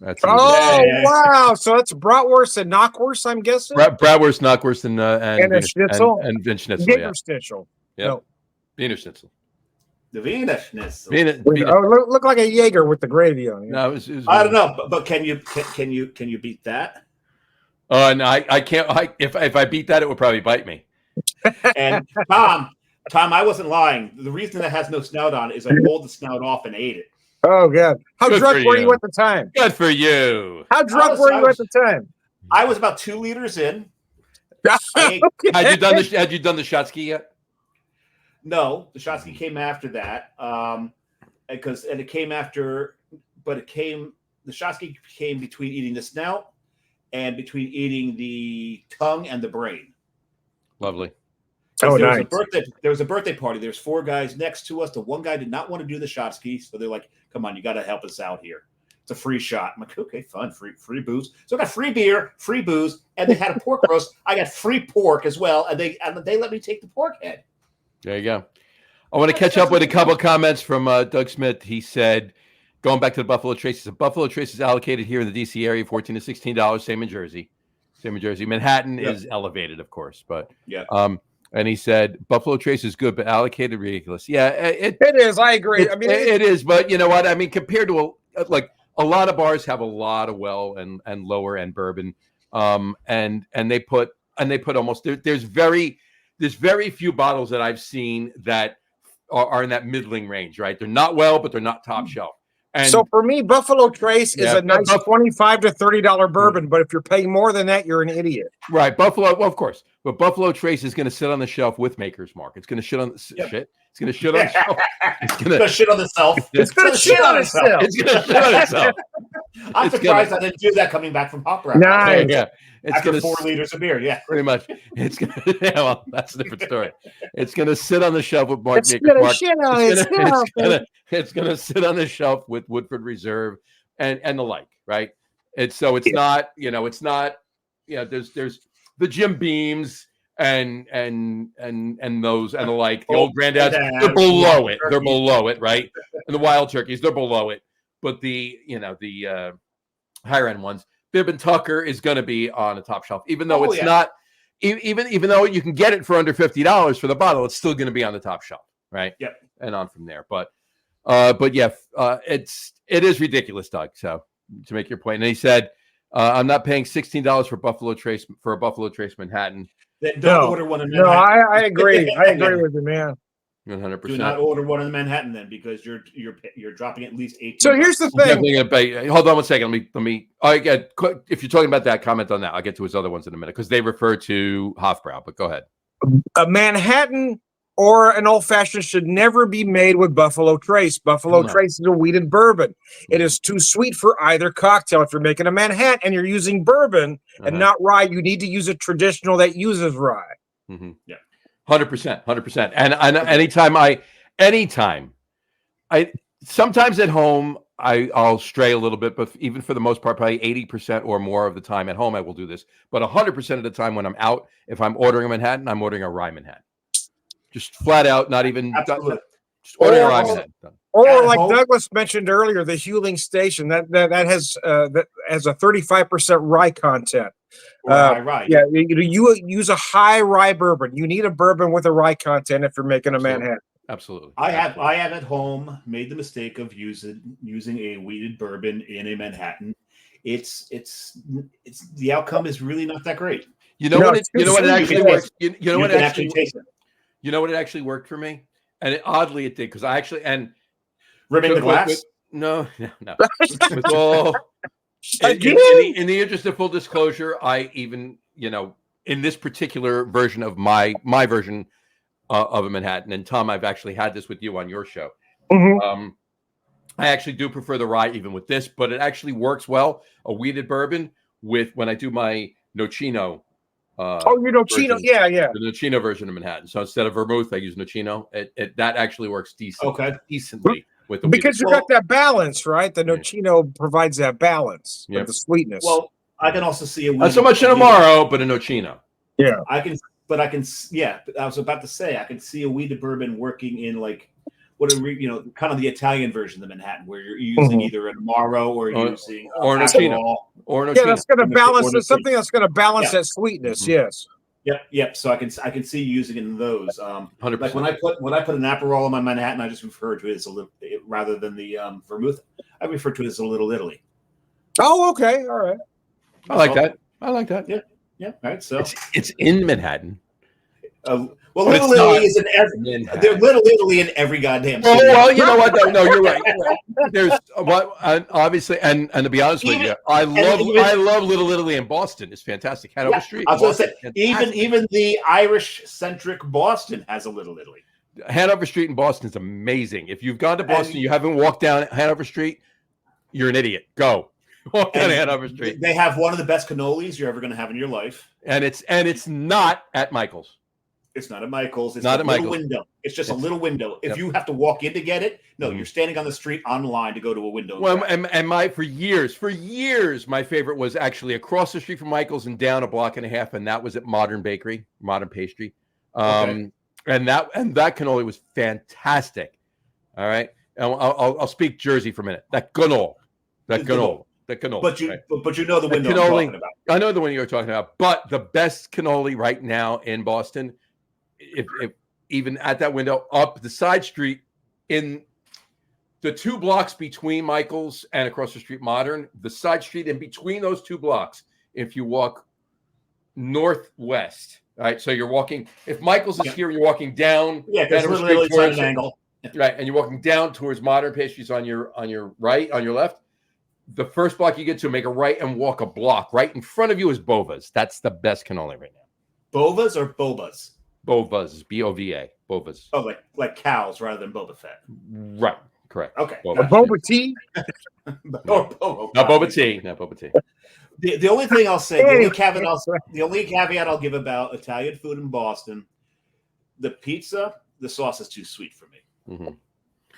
Speaker 1: That's
Speaker 2: wow! So that's bratwurst and knockwurst, I'm guessing.
Speaker 1: Bratwurst, knockwurst, and
Speaker 2: schnitzel
Speaker 1: and Schnitzel.
Speaker 2: Wiener Schnitzel.
Speaker 1: Yeah. Wiener Schnitzel.
Speaker 3: The Wiener Schnitzel.
Speaker 2: Look like a Jaeger with the gravy on it.
Speaker 1: No, it was
Speaker 3: I don't know, but can you beat that?
Speaker 1: No, I can't. If I beat that, it would probably bite me.
Speaker 3: And Tom, I wasn't lying. The reason that has no snout on it is I pulled the snout off and ate it.
Speaker 2: Oh, God. How drunk were you at the time?
Speaker 1: Good for you.
Speaker 2: How drunk were you at the time?
Speaker 3: I was about 2 liters in.
Speaker 1: Had you done the shot ski yet?
Speaker 3: No, the shot ski came after that. The shot ski came between eating the snout and between eating the tongue and the brain.
Speaker 1: Lovely.
Speaker 3: There was a birthday party. There's 4 guys next to us. The one guy did not want to do the shot ski, so they're like, "Come on, you got to help us out here. It's a free shot." I'm like, "Okay, fun, free booze." So I got free beer, free booze, and they had a pork roast. I got free pork as well, and they let me take the pork head.
Speaker 1: There you go. I want to catch up with a couple of comments from Doug Smith. He said, going back to the Buffalo Trace, the Buffalo Trace is allocated here in the D.C. area, $14 to $16. Same in Jersey. Manhattan is elevated, of course, but
Speaker 3: yeah.
Speaker 1: And he said, Buffalo Trace is good, but allocated ridiculous. Yeah,
Speaker 2: it is. I agree.
Speaker 1: It is, but you know what? I mean, compared to a lot of bars have a lot of well and lower end bourbon, and they put almost there's very few bottles that I've seen that are in that middling range, right? They're not well, but they're not top shelf. And
Speaker 2: so for me, Buffalo Trace is a nice $25 to $30 bourbon, but if you're paying more than that, you're an idiot.
Speaker 1: Right, Buffalo. Well, of course, but Buffalo Trace is going to sit on the shelf with Maker's Mark. It's going to shit on the shit. It's going to shit on the shelf.
Speaker 3: It's going to shit on itself.
Speaker 2: It's going to shit on itself.
Speaker 1: It's going to shit on itself.
Speaker 3: I'm surprised I didn't do that coming back from Hop Wrap.
Speaker 2: Nice.
Speaker 1: Yeah, it's
Speaker 3: after 4 liters of beer. Yeah,
Speaker 1: pretty much. It's going to. Yeah, well, that's a different story. It's going to sit on the shelf with Mark.
Speaker 2: It's going to shit on itself.
Speaker 1: It's going to sit on the shelf with Woodford Reserve and the like, right? It's not, it's not, there's the Jim Beams and those and the like, the old granddads, they're below it. They're below it, right? And the Wild Turkeys, they're below it. But the higher end ones, Bibb and Tucker is going to be on the top shelf, even though it's not, even though you can get it for under $50 for the bottle, it's still going to be on the top shelf, right?
Speaker 3: Yep.
Speaker 1: And on from there, but yeah, it is ridiculous, Doug. So to make your point, and he said, I'm not paying $16 for Buffalo Trace for a Buffalo Trace Manhattan.
Speaker 3: Don't order one in Manhattan.
Speaker 2: No, I agree. I agree with you, man.
Speaker 1: 100%.
Speaker 3: Do not order one in Manhattan then, because you're dropping at least $18.
Speaker 2: So here's the thing.
Speaker 1: Hold on one second. Let me. If you're talking about that, comment on that. I'll get to his other ones in a minute because they refer to Hofbrau. But go ahead.
Speaker 2: A Manhattan or an old fashioned should never be made with Buffalo Trace. Buffalo Trace is a wheated bourbon. It is too sweet for either cocktail. If you're making a Manhattan and you're using bourbon and not rye, you need to use a traditional that uses rye.
Speaker 1: Mm-hmm. Yeah, 100%. And anytime I sometimes at home I'll stray a little bit, but even for the most part, probably 80% or more of the time at home I will do this. But 100% of the time when I'm out, if I'm ordering a Manhattan, I'm ordering a rye Manhattan. Just flat out, not even just ordering a rye Manhattan.
Speaker 2: Or like Douglas mentioned earlier, the Huling Station that has a 35% rye content.
Speaker 3: Rye.
Speaker 2: Yeah, you use a high rye bourbon. You need a bourbon with a rye content if you're making a Manhattan.
Speaker 1: Absolutely.
Speaker 3: I have at home made the mistake of using a wheated bourbon in a Manhattan. It's the outcome is really not that great.
Speaker 1: You know what it actually works. You know what
Speaker 3: actually taste it.
Speaker 1: You know what it actually worked for me, and oddly it did because I actually
Speaker 3: rimming the glass.
Speaker 1: No. With all, in the interest of full disclosure, I even in this particular version of my version of a Manhattan, and Tom, I've actually had this with you on your show.
Speaker 2: Mm-hmm.
Speaker 1: I actually do prefer the rye even with this, but it actually works well. A wheated bourbon with when I do my Nocino.
Speaker 2: Your Nocino, yeah.
Speaker 1: The Nocino version of Manhattan. So instead of vermouth, I use Nocino. That actually works decently with the
Speaker 2: because you got that balance, right? The Nocino provides that balance, the sweetness.
Speaker 3: Well, I can also see
Speaker 1: not so much in Amaro, but a Nocino.
Speaker 2: Yeah,
Speaker 3: I can. Yeah, I was about to say I can see a wheated bourbon working in like kind of the Italian version of the Manhattan, where you're using either an Amaro or using
Speaker 1: or Nocino.
Speaker 2: Yeah, that's going to balance something that's going to balance that sweetness. Mm-hmm. Yes.
Speaker 3: Yep. So I can see using it in those. 100%. Like when I put an Aperol in my Manhattan, I just refer to it as a little rather than the vermouth. I refer to it as a Little Italy.
Speaker 2: Oh, okay, all right.
Speaker 1: I like that.
Speaker 3: Yeah. All right. So
Speaker 1: it's in Manhattan.
Speaker 3: Little Italy is in every. They're Little Italy in every goddamn city.
Speaker 1: Well, you know what? No, you're right. There's obviously, and to be honest with you, I love Little Italy in Boston. It's fantastic. Hanover Street.
Speaker 3: I was going to say, even the Irish-centric Boston has a Little Italy.
Speaker 1: Hanover Street in Boston is amazing. If you've gone to Boston, you haven't walked down Hanover Street, you're an idiot. Go. Walk down Hanover Street.
Speaker 3: They have one of the best cannolis you're ever going to have in your life.
Speaker 1: And it's not at Michael's.
Speaker 3: It's not at Michael's. It's
Speaker 1: not
Speaker 3: a little window. It's just a little window. If you have to walk in to get it, no, you're standing on the street online to go to a window.
Speaker 1: Well, and for years, my favorite was actually across the street from Michael's and down a block and a half, and that was at Modern Pastry. And that cannoli was fantastic. All right, and I'll speak Jersey for a minute. That cannoli.
Speaker 3: But you know the window I'm talking about.
Speaker 1: I know the one you're talking about. But the best cannoli right now in Boston, if even at that window, up the side street in the 2 blocks between Michael's and across the street Modern, the side street in between those 2 blocks, if you walk northwest, All right, so you're walking. If Michael's is here, you're walking down.
Speaker 3: Yeah, because
Speaker 1: Hanover
Speaker 3: Little
Speaker 1: Street
Speaker 3: Italy's
Speaker 1: towards
Speaker 3: at an angle.
Speaker 1: right, and you're walking down towards Modern Pastries on your right, on your left. The first block you get to, make a right and walk a block. Right in front of you is Bova's. That's the best cannoli right now.
Speaker 3: Bova's or Bobas?
Speaker 1: Bova's, B-O-V-A, Bova's.
Speaker 3: Oh, like cows rather than Boba Fett.
Speaker 1: Right, correct.
Speaker 3: Okay.
Speaker 2: Boba tea?
Speaker 3: Or Boba.
Speaker 1: Not Boba tea. Not Boba tea.
Speaker 3: The only thing I'll say, the only caveat I'll give about Italian food in Boston, the pizza, the sauce is too sweet for me.
Speaker 1: Mm-hmm.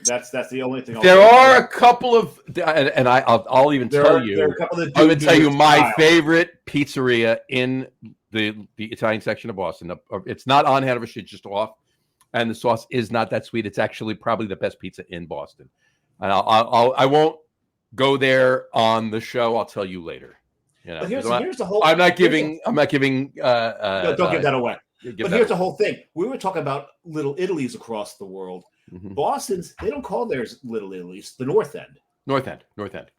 Speaker 3: That's the only thing.
Speaker 1: There are a couple of, and I'll even tell you. I'm going to tell you my favorite pizzeria in the Italian section of Boston. It's not on Hanover Street, just off, and the sauce is not that sweet. It's actually probably the best pizza in Boston. And I won't go there on the show. I'll tell you later. You know,
Speaker 3: here's the whole.
Speaker 1: I'm not giving.
Speaker 3: No, don't give that away. But here's the whole thing. We were talking about Little Italy's across the world.
Speaker 1: Mm-hmm.
Speaker 3: Boston's, they don't call theirs Little Italy's, the North End.
Speaker 1: North End.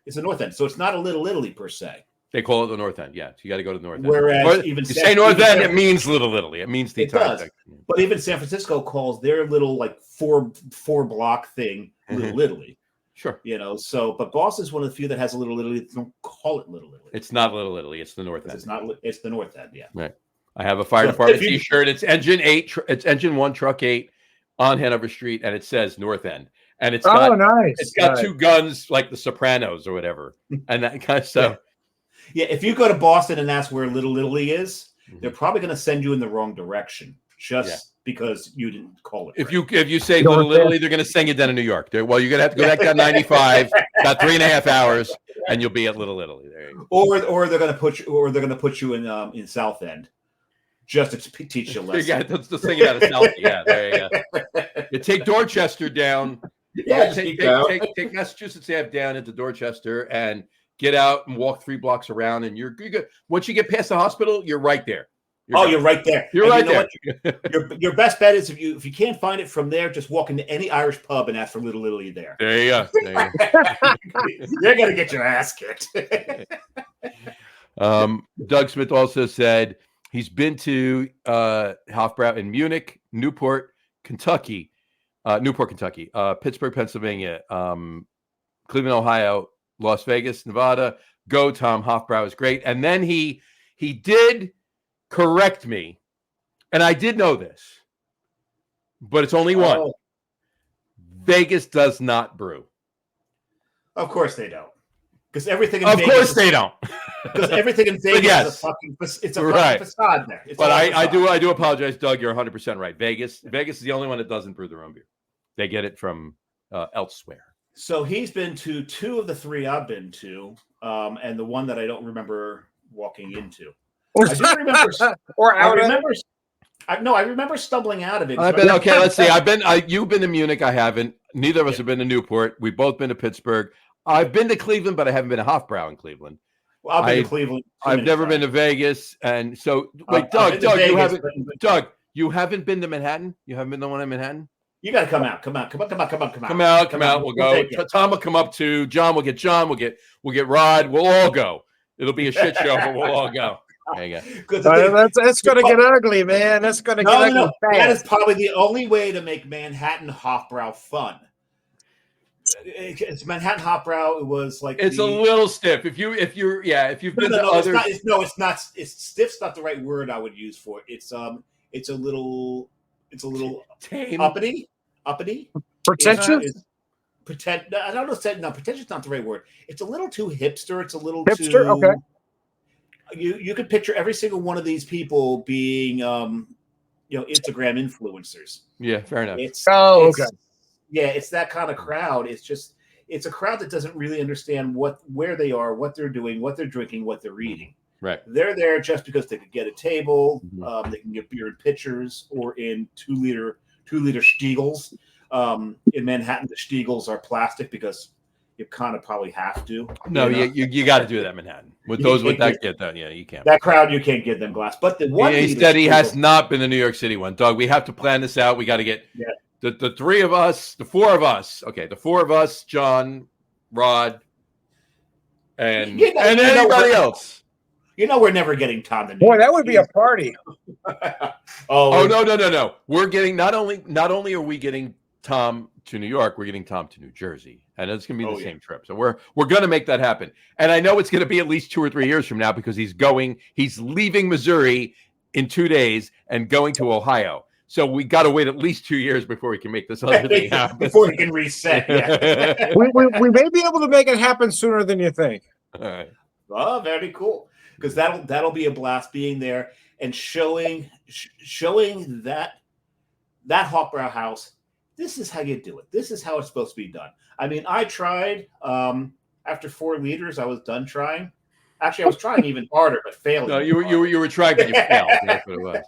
Speaker 3: It's the North End. So it's not a Little Italy per se.
Speaker 1: They call it the North End. Yeah. So you got to go to the North End.
Speaker 3: Whereas
Speaker 1: you say North End, it means Little Italy. It means the entire section.
Speaker 3: But even San Francisco calls their little like four block thing Little Italy.
Speaker 1: Sure.
Speaker 3: You know, so, but Boston's one of the few that has a Little Italy. They don't call it Little Italy.
Speaker 1: It's not Little Italy. It's the North End.
Speaker 3: It's the North End. Yeah.
Speaker 1: Right. I have a fire department T-shirt. It's Engine 8. It's Engine 1, Truck 8 on Hanover Street, and it says North End. And it's got
Speaker 2: nice.
Speaker 1: It's got two guns like the Sopranos or whatever, and that kind of stuff.
Speaker 3: Yeah. If you go to Boston and that's where Little Italy is, they're probably going to send you in the wrong direction just because you didn't call it.
Speaker 1: If you say Little Italy, they're going to send you down to New York. Well, you're going to have to go back down 95, about 3.5 hours, and you'll be at Little Italy. There you go.
Speaker 3: Or they're going to put you in South End. Just to teach you a lesson.
Speaker 1: Yeah, let's sing it out of South. Yeah, there you go. You take Dorchester down.
Speaker 3: Yeah,
Speaker 1: take Massachusetts Ave down into Dorchester and get out and walk 3 blocks around, and you're good. Once you get past the hospital, you're right there.
Speaker 3: You're right there.
Speaker 1: You're right there.
Speaker 3: Your best bet is if you can't find it from there, just walk into any Irish pub and ask for Little Italy there.
Speaker 1: There you go.
Speaker 3: You're gonna get your ass kicked.
Speaker 1: Doug Smith also said he's been to Hofbrau in Munich, Newport, Kentucky, Pittsburgh, Pennsylvania, Cleveland, Ohio, Las Vegas, Nevada. Go, Tom. Hofbrau is great. And then he did correct me, and I did know this, but it's only one.
Speaker 3: Oh.
Speaker 1: Vegas does not brew.
Speaker 3: Of course they don't. Because everything in
Speaker 1: Vegas. Of course
Speaker 3: they
Speaker 1: don't.
Speaker 3: Because everything in Vegas is a fucking facade there.
Speaker 1: But I do apologize, Doug. You're 100% right. Vegas is the only one that doesn't brew their own beer. They get it from elsewhere.
Speaker 3: So he's been to 2 of the 3 I've been to, and the one that I don't remember walking into. I do remember, I remember stumbling out of it.
Speaker 1: Okay, let's see. You've been to Munich. I haven't. Neither of us have been to Newport. We've both been to Pittsburgh. I've been to Cleveland, but I haven't been to Hofbrau in Cleveland.
Speaker 3: Well, I've been to Cleveland.
Speaker 1: I've never been to Vegas, and so wait, Doug, you haven't been to Manhattan? You haven't been to one in Manhattan?
Speaker 3: You got to come out. Come out.
Speaker 1: We'll go. Tom will come up too. John will get John. We'll get Rod. We'll all go. It'll be a shit show, but we'll all go. There you go.
Speaker 2: That's going to get ugly, man. That's going to get ugly. No.
Speaker 3: That is probably the only way to make Manhattan Hofbrau fun. It's Manhattan Hofbrau. It was like
Speaker 1: it's a little stiff. If you've been to other,
Speaker 3: it's not. It's stiff's not the right word I would use for it. It's a little
Speaker 1: tame,
Speaker 3: uppity,
Speaker 2: pretentious.
Speaker 3: I don't know. No, pretentious is not the right word. It's a little too hipster. It's a little
Speaker 2: hipster.
Speaker 3: Too,
Speaker 2: okay.
Speaker 3: You could picture every single one of these people being, Instagram influencers.
Speaker 1: Yeah, fair enough.
Speaker 2: Okay.
Speaker 3: Yeah, it's that kind of crowd. It's a crowd that doesn't really understand where they are, what they're doing, what they're drinking, what they're eating.
Speaker 1: Right.
Speaker 3: They're there just because they could get a table. They can get beer in pitchers or in 2-liter Stiegels. In Manhattan, the Stiegels are plastic because you kind of probably have to.
Speaker 1: No, you got to do that in Manhattan. You can't.
Speaker 3: That crowd, you can't give them glass. But the one
Speaker 1: he said he has not been to New York City one. Doug, we have to plan this out. We got to get the 3 of us, the 4 of us. Okay, the 4 of us, John, Rod, and anybody else.
Speaker 3: we're never getting Tom to New
Speaker 2: Boy,
Speaker 3: York.
Speaker 2: that would be a party.
Speaker 1: Oh no. We're getting not only are we getting Tom to New York, we're getting Tom to New Jersey, and it's going to be the same trip. So we're going to make that happen. And I know it's going to be at least 2 or 3 years from now because he's leaving Missouri in 2 days and going to Ohio. So we got to wait at least 2 years before we can make this other thing happen.
Speaker 3: Before he can reset. Yeah.
Speaker 2: we may be able to make it happen sooner than you think.
Speaker 1: All right.
Speaker 3: Oh, very cool. Because that'll be a blast being there and showing that Hawkbrow house. This is how you do it. This is how it's supposed to be done. I mean, I tried after 4 liters. I was done trying. Actually, I was trying even harder, but failing.
Speaker 1: No, you were trying, but you failed. That's what it was.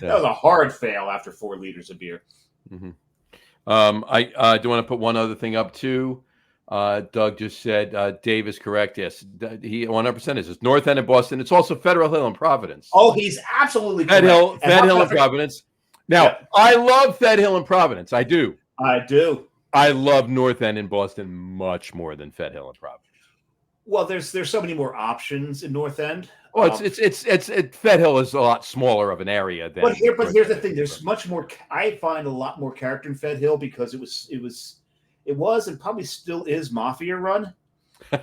Speaker 3: That was a hard fail after 4 liters of beer.
Speaker 1: Mm-hmm. I do want to put one other thing up too. Doug just said Dave is correct. Yes, he 100% is. It's North End in Boston. It's also Federal Hill in Providence.
Speaker 3: Oh, he's absolutely
Speaker 1: Fed
Speaker 3: correct.
Speaker 1: Fed Hill in Providence. Now, I love Fed Hill in Providence. I do. I love North End in Boston much more than Fed Hill in Providence.
Speaker 3: Well, there's so many more options in North End.
Speaker 1: Well, it's Fed Hill is a lot smaller of an area than.
Speaker 3: But here's the thing: there's much more. I find a lot more character in Fed Hill because it was and probably still is mafia run.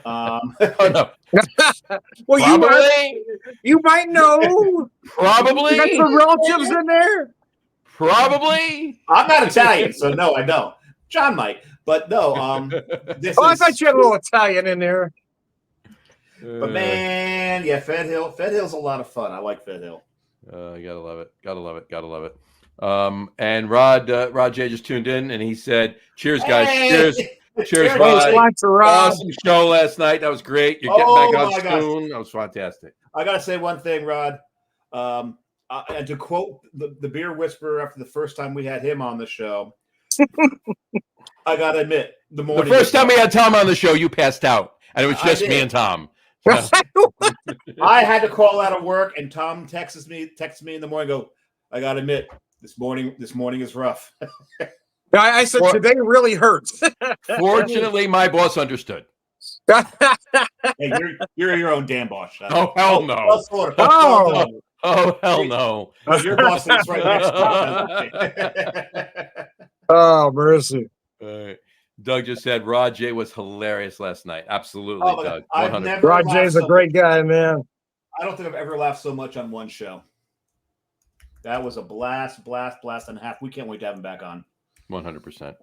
Speaker 1: Oh, no.
Speaker 2: Well, you might know.
Speaker 1: Probably.
Speaker 2: Got some relatives in there.
Speaker 1: Probably.
Speaker 3: I'm not Italian, so no, I don't. John might, but no.
Speaker 2: I thought you had a little Italian in there.
Speaker 3: But man, yeah, Fed Hill. Fed Hill's a lot of fun. I like Fed Hill.
Speaker 1: You gotta love it. Gotta love it. And Rod J just tuned in and he said, "Cheers, guys!
Speaker 3: Hey!
Speaker 1: Cheers, Rod!
Speaker 2: Rod.
Speaker 1: Awesome show last night. That was great. You're getting back on soon. That was fantastic."
Speaker 3: I gotta say one thing, Rod. And to quote the Beer Whisperer after the first time we had him on the show, I gotta admit, the
Speaker 1: first time we had Tom on the show, you passed out, and it was just me and Tom.
Speaker 3: I had to call out of work, and Tom texts me in the morning. Go, I gotta admit, this morning is rough.
Speaker 2: I said today really hurts.
Speaker 1: Fortunately, my boss understood.
Speaker 3: Hey, you're your own damn boss.
Speaker 1: Oh hell no! Oh hell no!
Speaker 3: Your boss is right next to you.
Speaker 2: Oh mercy!
Speaker 1: Doug just said Rod J was hilarious last night. Absolutely, Doug.
Speaker 2: Rod J is a great guy, man.
Speaker 3: I don't think I've ever laughed so much on one show. That was a blast and a half. We can't wait to have him back on.
Speaker 1: 100%.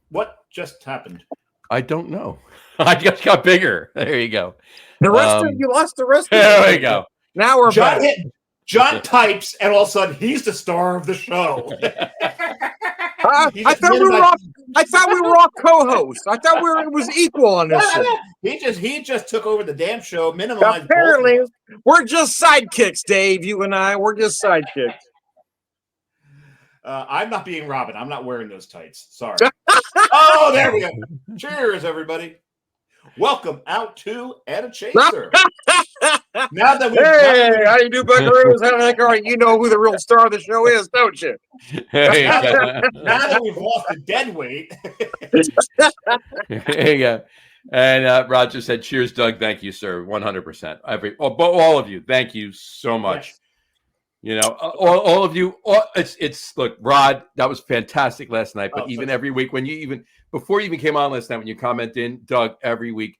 Speaker 3: What just happened?
Speaker 1: I don't know. I just got bigger. There you go.
Speaker 2: The rest of you lost the rest.
Speaker 1: There we go.
Speaker 2: Now we're back.
Speaker 3: John types, and all of a sudden he's the star of the show.
Speaker 2: I thought we were all co-hosts. I thought it was equal on this show.
Speaker 3: He just took over the damn show. Minimized.
Speaker 2: Apparently, we're just sidekicks, Dave. You and I, we're just sidekicks.
Speaker 3: I'm not being Robin. I'm not wearing those tights. Sorry. Oh, there we go. Cheers, everybody. Welcome out to Add a Chaser. Now that
Speaker 2: how you do, buckaroos? How the heck are you? You know who the real star of the show is, don't you?
Speaker 3: Now that we've lost the dead weight.
Speaker 1: There you go. And Roger said, "Cheers, Doug. Thank you, sir. 100%. All of you, thank you so much." Yes. You know, all of you. Look, Rod, that was fantastic last night. But every week, before you even came on last night, when you comment in, Doug, every week,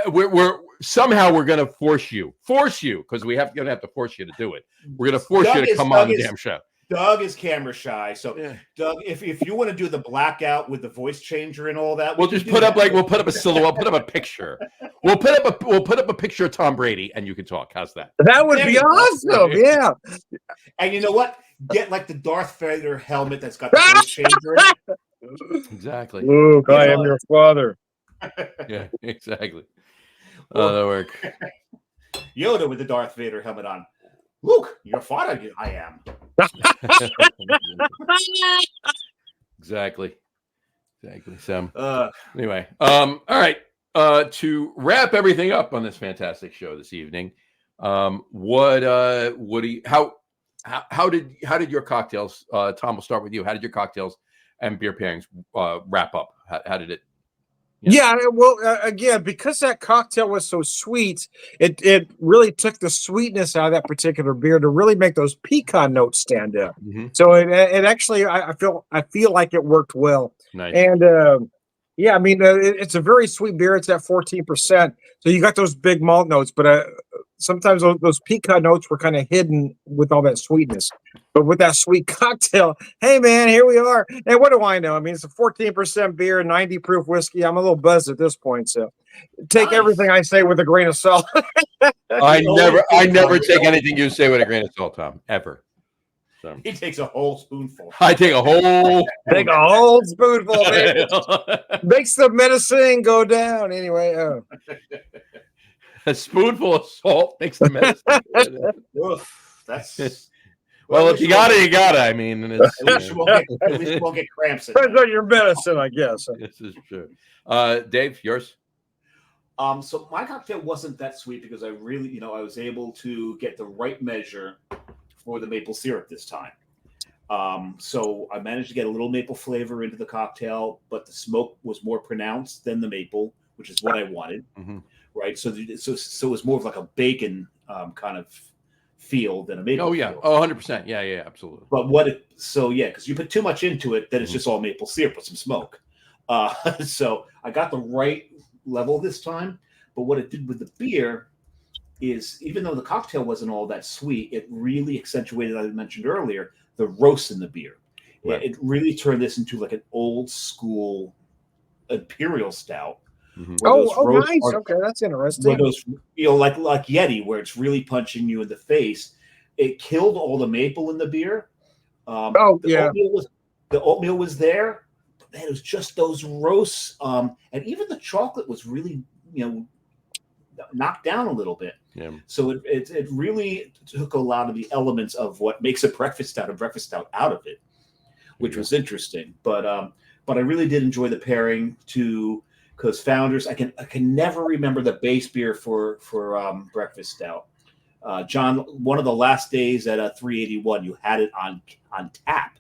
Speaker 1: we're going to force you because we're going to have to force you to do it. We're going to force you to come on the damn show.
Speaker 3: Doug is camera shy, so yeah. Doug, if you want to do the blackout with the voice changer and all that,
Speaker 1: we'll just put up a silhouette, put up a picture. We'll put up a picture of Tom Brady, and you can talk. How's that?
Speaker 2: That would be awesome. Yeah.
Speaker 3: And you know what? Get like the Darth Vader helmet that's got the voice changer in it.
Speaker 1: Exactly.
Speaker 2: Luke, I am your father.
Speaker 1: Yeah, exactly. That'll work.
Speaker 3: Yoda with the Darth Vader helmet on. Luke, your father, I am.
Speaker 1: Exactly. So anyway, all right. To wrap everything up on this fantastic show this evening, how did your cocktails? Tom, we'll start with you. How did your cocktails wrap up? How did it? How did your cocktails? Tom, we'll start with you. How did your cocktails? Tom, we'll start with you. How did your cocktails? Tom, we'll start with you. How did your cocktails? Tom, we'll start with you. How did your cocktails? Wrap up? How did it?
Speaker 2: Yeah, well, again, because that cocktail was so sweet, it really took the sweetness out of that particular beer to really make those pecan notes stand up.
Speaker 1: Mm-hmm.
Speaker 2: So it actually, I feel like it worked well.
Speaker 1: Nice.
Speaker 2: And yeah, I mean, it's a very sweet beer. It's at 14%, so you got those big malt notes, but sometimes those pecan notes were kind of hidden with all that sweetness. But with that sweet cocktail, hey man, here we are. And what do I know? I mean, it's a 14% beer, 90 proof whiskey. I'm a little buzzed at this point, so take everything I say with a grain of salt.
Speaker 1: I never take anything you say with a grain of salt, Tom, ever. So.
Speaker 3: He takes a whole spoonful.
Speaker 1: I take a whole
Speaker 2: spoonful, man. Makes the medicine go down. Anyway,
Speaker 1: a spoonful of salt makes the medicine.
Speaker 3: That's
Speaker 1: well, if you got it, you got it. I mean,
Speaker 3: at least you won't get cramps.
Speaker 2: Depends on your medicine, I guess.
Speaker 1: This is true. Dave, yours?
Speaker 3: So my cocktail wasn't that sweet because I really, I was able to get the right measure for the maple syrup this time. So I managed to get a little maple flavor into the cocktail, but the smoke was more pronounced than the maple, which is what I wanted.
Speaker 1: Mm-hmm.
Speaker 3: Right. So it was more of like a bacon kind of feel than a maple.
Speaker 1: Oh yeah.
Speaker 3: Feel.
Speaker 1: Oh, 100%. Yeah, absolutely.
Speaker 3: But because you put too much into it, then it's just all maple syrup with some smoke. So I got the right level this time. But what it did with the beer is, even though the cocktail wasn't all that sweet, it really accentuated, as I mentioned earlier, the roast in the beer. Right. It really turned this into like an old school imperial stout.
Speaker 1: Mm-hmm.
Speaker 2: Nice. Okay, that's interesting.
Speaker 3: Where those, like Yeti, where it's really punching you in the face. It killed all the maple in the beer. The oatmeal was there, but man, it was just those roasts. And even the chocolate was really, knocked down a little bit.
Speaker 1: Yeah.
Speaker 3: So it really took a lot of the elements of what makes a breakfast stout out of it, which was interesting. But I really did enjoy the pairing too, because Founders, I can never remember the base beer for breakfast stout. John, one of the last days at 381, you had it on tap,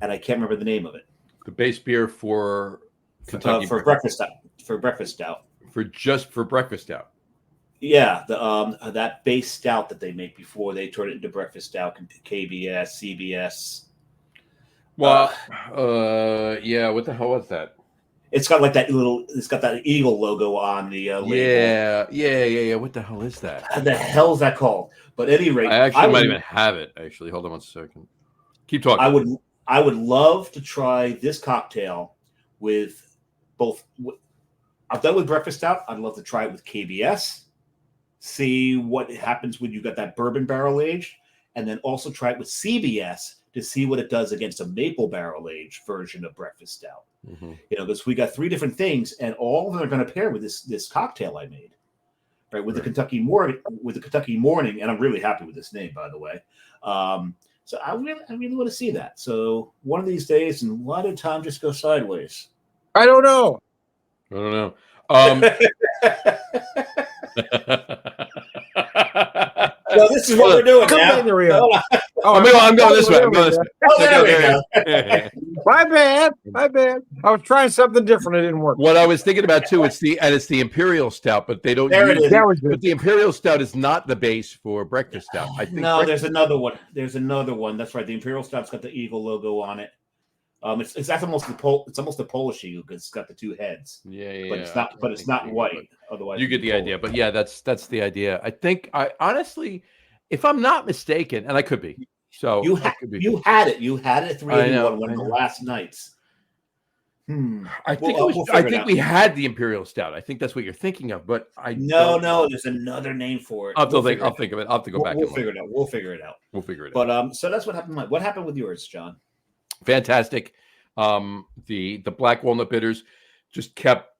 Speaker 3: and I can't remember the name of it.
Speaker 1: The base beer for Kentucky
Speaker 3: for breakfast stout. For breakfast stout.
Speaker 1: For breakfast stout.
Speaker 3: Yeah, that base stout that they make before they turn it into breakfast stout, KBS, CBS.
Speaker 1: Well, yeah. What the hell was that?
Speaker 3: It's got like it's got that eagle logo on the label.
Speaker 1: Yeah. What the hell is that?
Speaker 3: What the hell is that called? But at any rate,
Speaker 1: I might even have it. Actually, hold on 1 second. Keep talking.
Speaker 3: I would love to try this cocktail with both. I've done with breakfast stout. I'd love to try it with KBS. See what happens when you got that bourbon barrel aged, and then also try it with CBS to see what it does against a maple barrel aged version of breakfast stout.
Speaker 1: Mm-hmm.
Speaker 3: Because we got 3 different things, and all of them are going to pair with this cocktail I made, right? With the Kentucky Morning, and I'm really happy with this name, by the way. So I really want to see that. So one of these days, and why did Tom just go sideways?
Speaker 2: I don't know.
Speaker 3: So this is what we're doing now.
Speaker 1: I'm going this way.
Speaker 3: There we go.
Speaker 2: My bad. I was trying something different. It didn't work.
Speaker 1: What I was thinking about too, it's the Imperial Stout, but they don't.
Speaker 3: There it is.
Speaker 1: But the Imperial Stout is not the base for breakfast stout. I think.
Speaker 3: No, there's another one. That's right. The Imperial Stout's got the eagle logo on it. It's almost a Polish eagle because it's got the 2 heads.
Speaker 1: Yeah.
Speaker 3: But it's not white. Otherwise,
Speaker 1: you get the idea. But yeah, that's the idea. I think I honestly, if I'm not mistaken, and I could be. So
Speaker 3: you had it. You had it at 381 one of the last nights.
Speaker 1: I think we had the Imperial Stout. I think that's what you're thinking of, but
Speaker 3: no. There's another name for it.
Speaker 1: I'll think of it. I'll have to go back.
Speaker 3: We'll figure it out. We'll figure it out. But so that's what happened. What happened with yours, John?
Speaker 1: Fantastic. The black walnut bitters just kept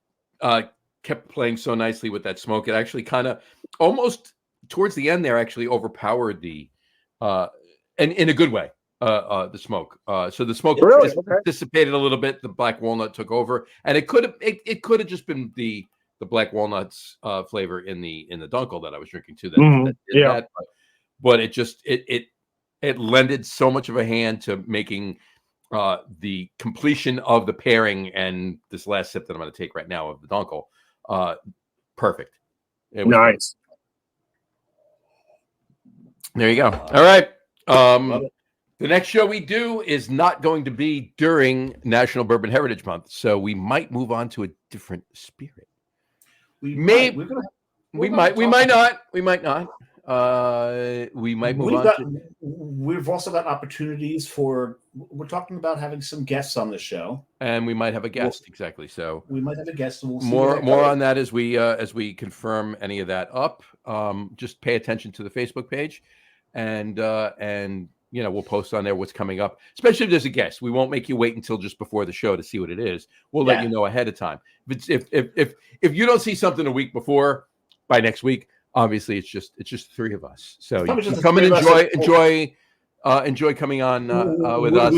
Speaker 1: playing so nicely with that smoke. It actually kind of almost towards the end there actually overpowered the and in a good way the smoke. So the smoke dissipated a little bit. The black walnut took over, and it could have just been the black walnuts flavor in the dunkel that I was drinking too. That, but it just it lended so much of a hand to making the completion of the pairing and this last sip that I'm going to take right now of the Dunkel. Perfect. It was
Speaker 2: nice.
Speaker 1: There you go. All right. The next show we do is not going to be during National Bourbon Heritage Month, so we might move on to a different spirit. We might not. We might move on.
Speaker 3: We've also got opportunities for. We're talking about having some guests on the show,
Speaker 1: and we might have a guest. Exactly. So
Speaker 3: we might have a guest. And we'll see
Speaker 1: more on that as we confirm any of that up. Just pay attention to the Facebook page, and we'll post on there what's coming up. Especially if there's a guest, we won't make you wait until just before the show to see what it is. We'll let you know ahead of time. If you don't see something a week before, by next week. Obviously, it's just three of us. So you can come and enjoy coming on with us.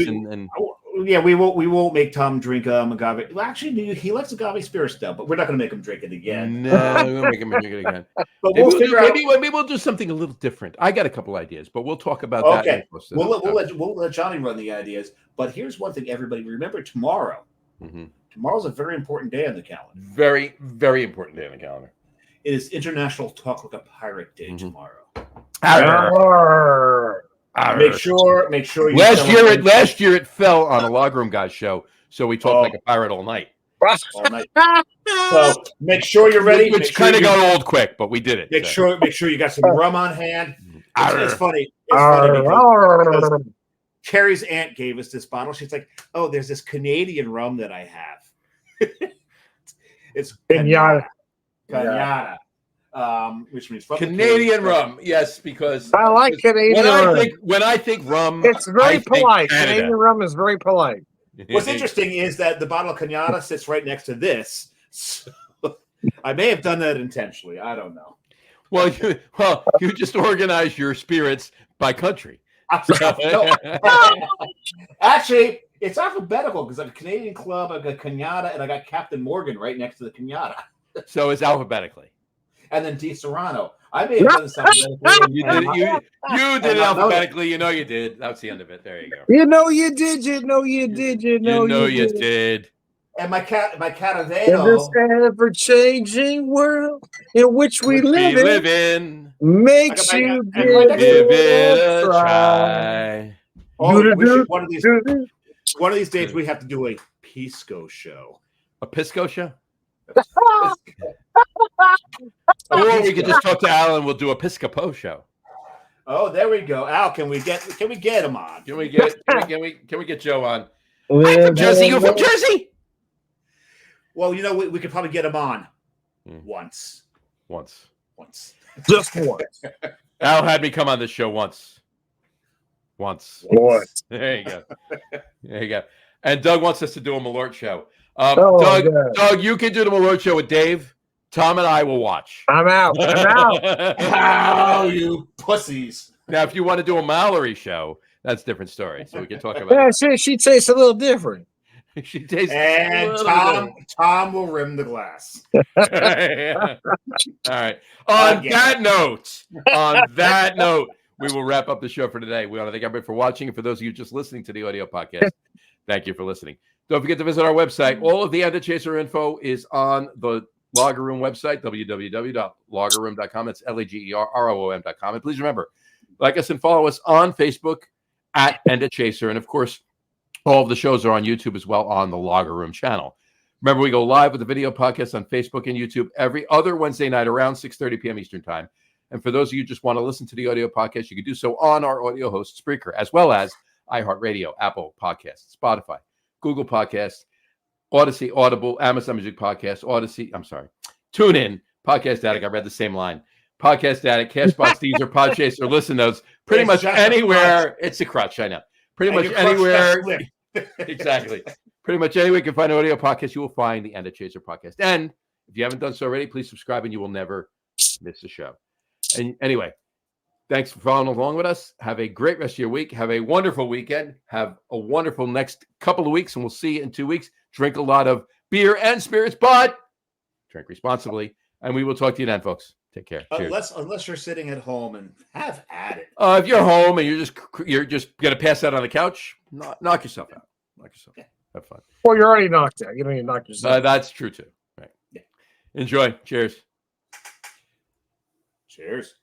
Speaker 3: We won't make Tom drink agave. Well, actually, he likes agave spirits now, but we're not going to make him drink it again.
Speaker 1: No, we won't make him drink it again. But maybe we'll do something a little different. I got a couple ideas, but we'll talk about that.
Speaker 3: Okay, we'll let Johnny run the ideas. But here's one thing, everybody remember: tomorrow. Mm-hmm. Tomorrow's a very important day on the calendar.
Speaker 1: Very, very important day on the calendar.
Speaker 3: It is International Talk Like a Pirate Day tomorrow. Make sure you
Speaker 1: last year it fell on a Log Room Guys show, so we talked like a pirate all night.
Speaker 3: So make sure you're ready.
Speaker 1: Which kind of got old quick, but we did it.
Speaker 3: Make sure you got some rum on hand. It's funny. Because Carrie's aunt gave us this bottle. She's like, "Oh, there's this Canadian rum that I have." It's Cañada. Which means
Speaker 1: Canadian rum. Yes, because
Speaker 2: I like Canadian rum.
Speaker 1: When I think rum,
Speaker 2: it's very polite. Canadian rum is very polite.
Speaker 3: What's interesting is that the bottle of Cañada sits right next to this. So I may have done that intentionally. I don't know.
Speaker 1: Well, you just organize your spirits by country.
Speaker 3: Actually, it's alphabetical because I have a Canadian Club, I got Cañada, and I got Captain Morgan right next to the Cañada.
Speaker 1: So it's alphabetically.
Speaker 3: And then Di Serrano. I may have done something.
Speaker 1: You did it alphabetically. You know you did. That's the end of it. There you go.
Speaker 2: You know you did. You did.
Speaker 3: And my Cataveno.
Speaker 2: In this ever-changing world in which we live in, makes you give it a try.
Speaker 3: One of these days we have to do a Pisco show.
Speaker 1: A Pisco show? Or we could just talk to Al and we'll do a Piscopo show.
Speaker 3: Oh, there we go. Al, can we get him on?
Speaker 1: Can we get Joe on? I'm from Jersey. You from Jersey?
Speaker 3: Well, we could probably get him on once.
Speaker 2: Just once.
Speaker 1: Al had me come on this show once. There you go. And Doug wants us to do a Malort show. Doug, you can do the Malort show with Dave. Tom and I will watch.
Speaker 2: I'm out.
Speaker 3: How you pussies.
Speaker 1: Now, if you want to do a Mallory show, that's a different story. So we can talk about
Speaker 2: it. She tastes a little different.
Speaker 1: She tastes
Speaker 3: Tom will rim the glass.
Speaker 1: All right. On that note, we will wrap up the show for today. We want to thank everybody for watching. And for those of you just listening to the audio podcast, thank you for listening. Don't forget to visit our website. All of the End of Chaser info is on the Lager Room website, www.lagerroom.com. That's LAGERROOM.com. And please remember, like us and follow us on Facebook at End of Chaser. And of course, all of the shows are on YouTube as well on the Lager Room channel. Remember, we go live with the video podcast on Facebook and YouTube every other Wednesday night around 6:30 p.m. Eastern time. And for those of you who just want to listen to the audio podcast, you can do so on our audio host, Spreaker, as well as iHeartRadio, Apple Podcasts, Spotify, Google Podcasts, Odyssey, Audible, Amazon Music Podcast, TuneIn, Podcast Addict. I read the same line. Podcast Addict, Castbox, Deezer, Podchaser, Listen Notes. Pretty much anywhere. It's a crutch, I know. Pretty much anywhere. Exactly. Pretty much anywhere you can find an audio podcast, you will find the End of Chaser podcast. And if you haven't done so already, please subscribe and you will never miss a show. And anyway, thanks for following along with us. Have a great rest of your week. Have a wonderful weekend. Have a wonderful next couple of weeks, and we'll see you in 2 weeks. Drink a lot of beer and spirits, but drink responsibly. And we will talk to you then, folks. Take care.
Speaker 3: Unless you're sitting at home and have at it.
Speaker 1: If you're home and you're just gonna pass out on the couch, knock yourself out. Knock yourself.
Speaker 3: Yeah.
Speaker 1: Have fun.
Speaker 2: Well, you're already knocked out. You don't need to knock yourself.
Speaker 1: That's true too. Right.
Speaker 3: Yeah.
Speaker 1: Enjoy. Cheers.
Speaker 3: Cheers.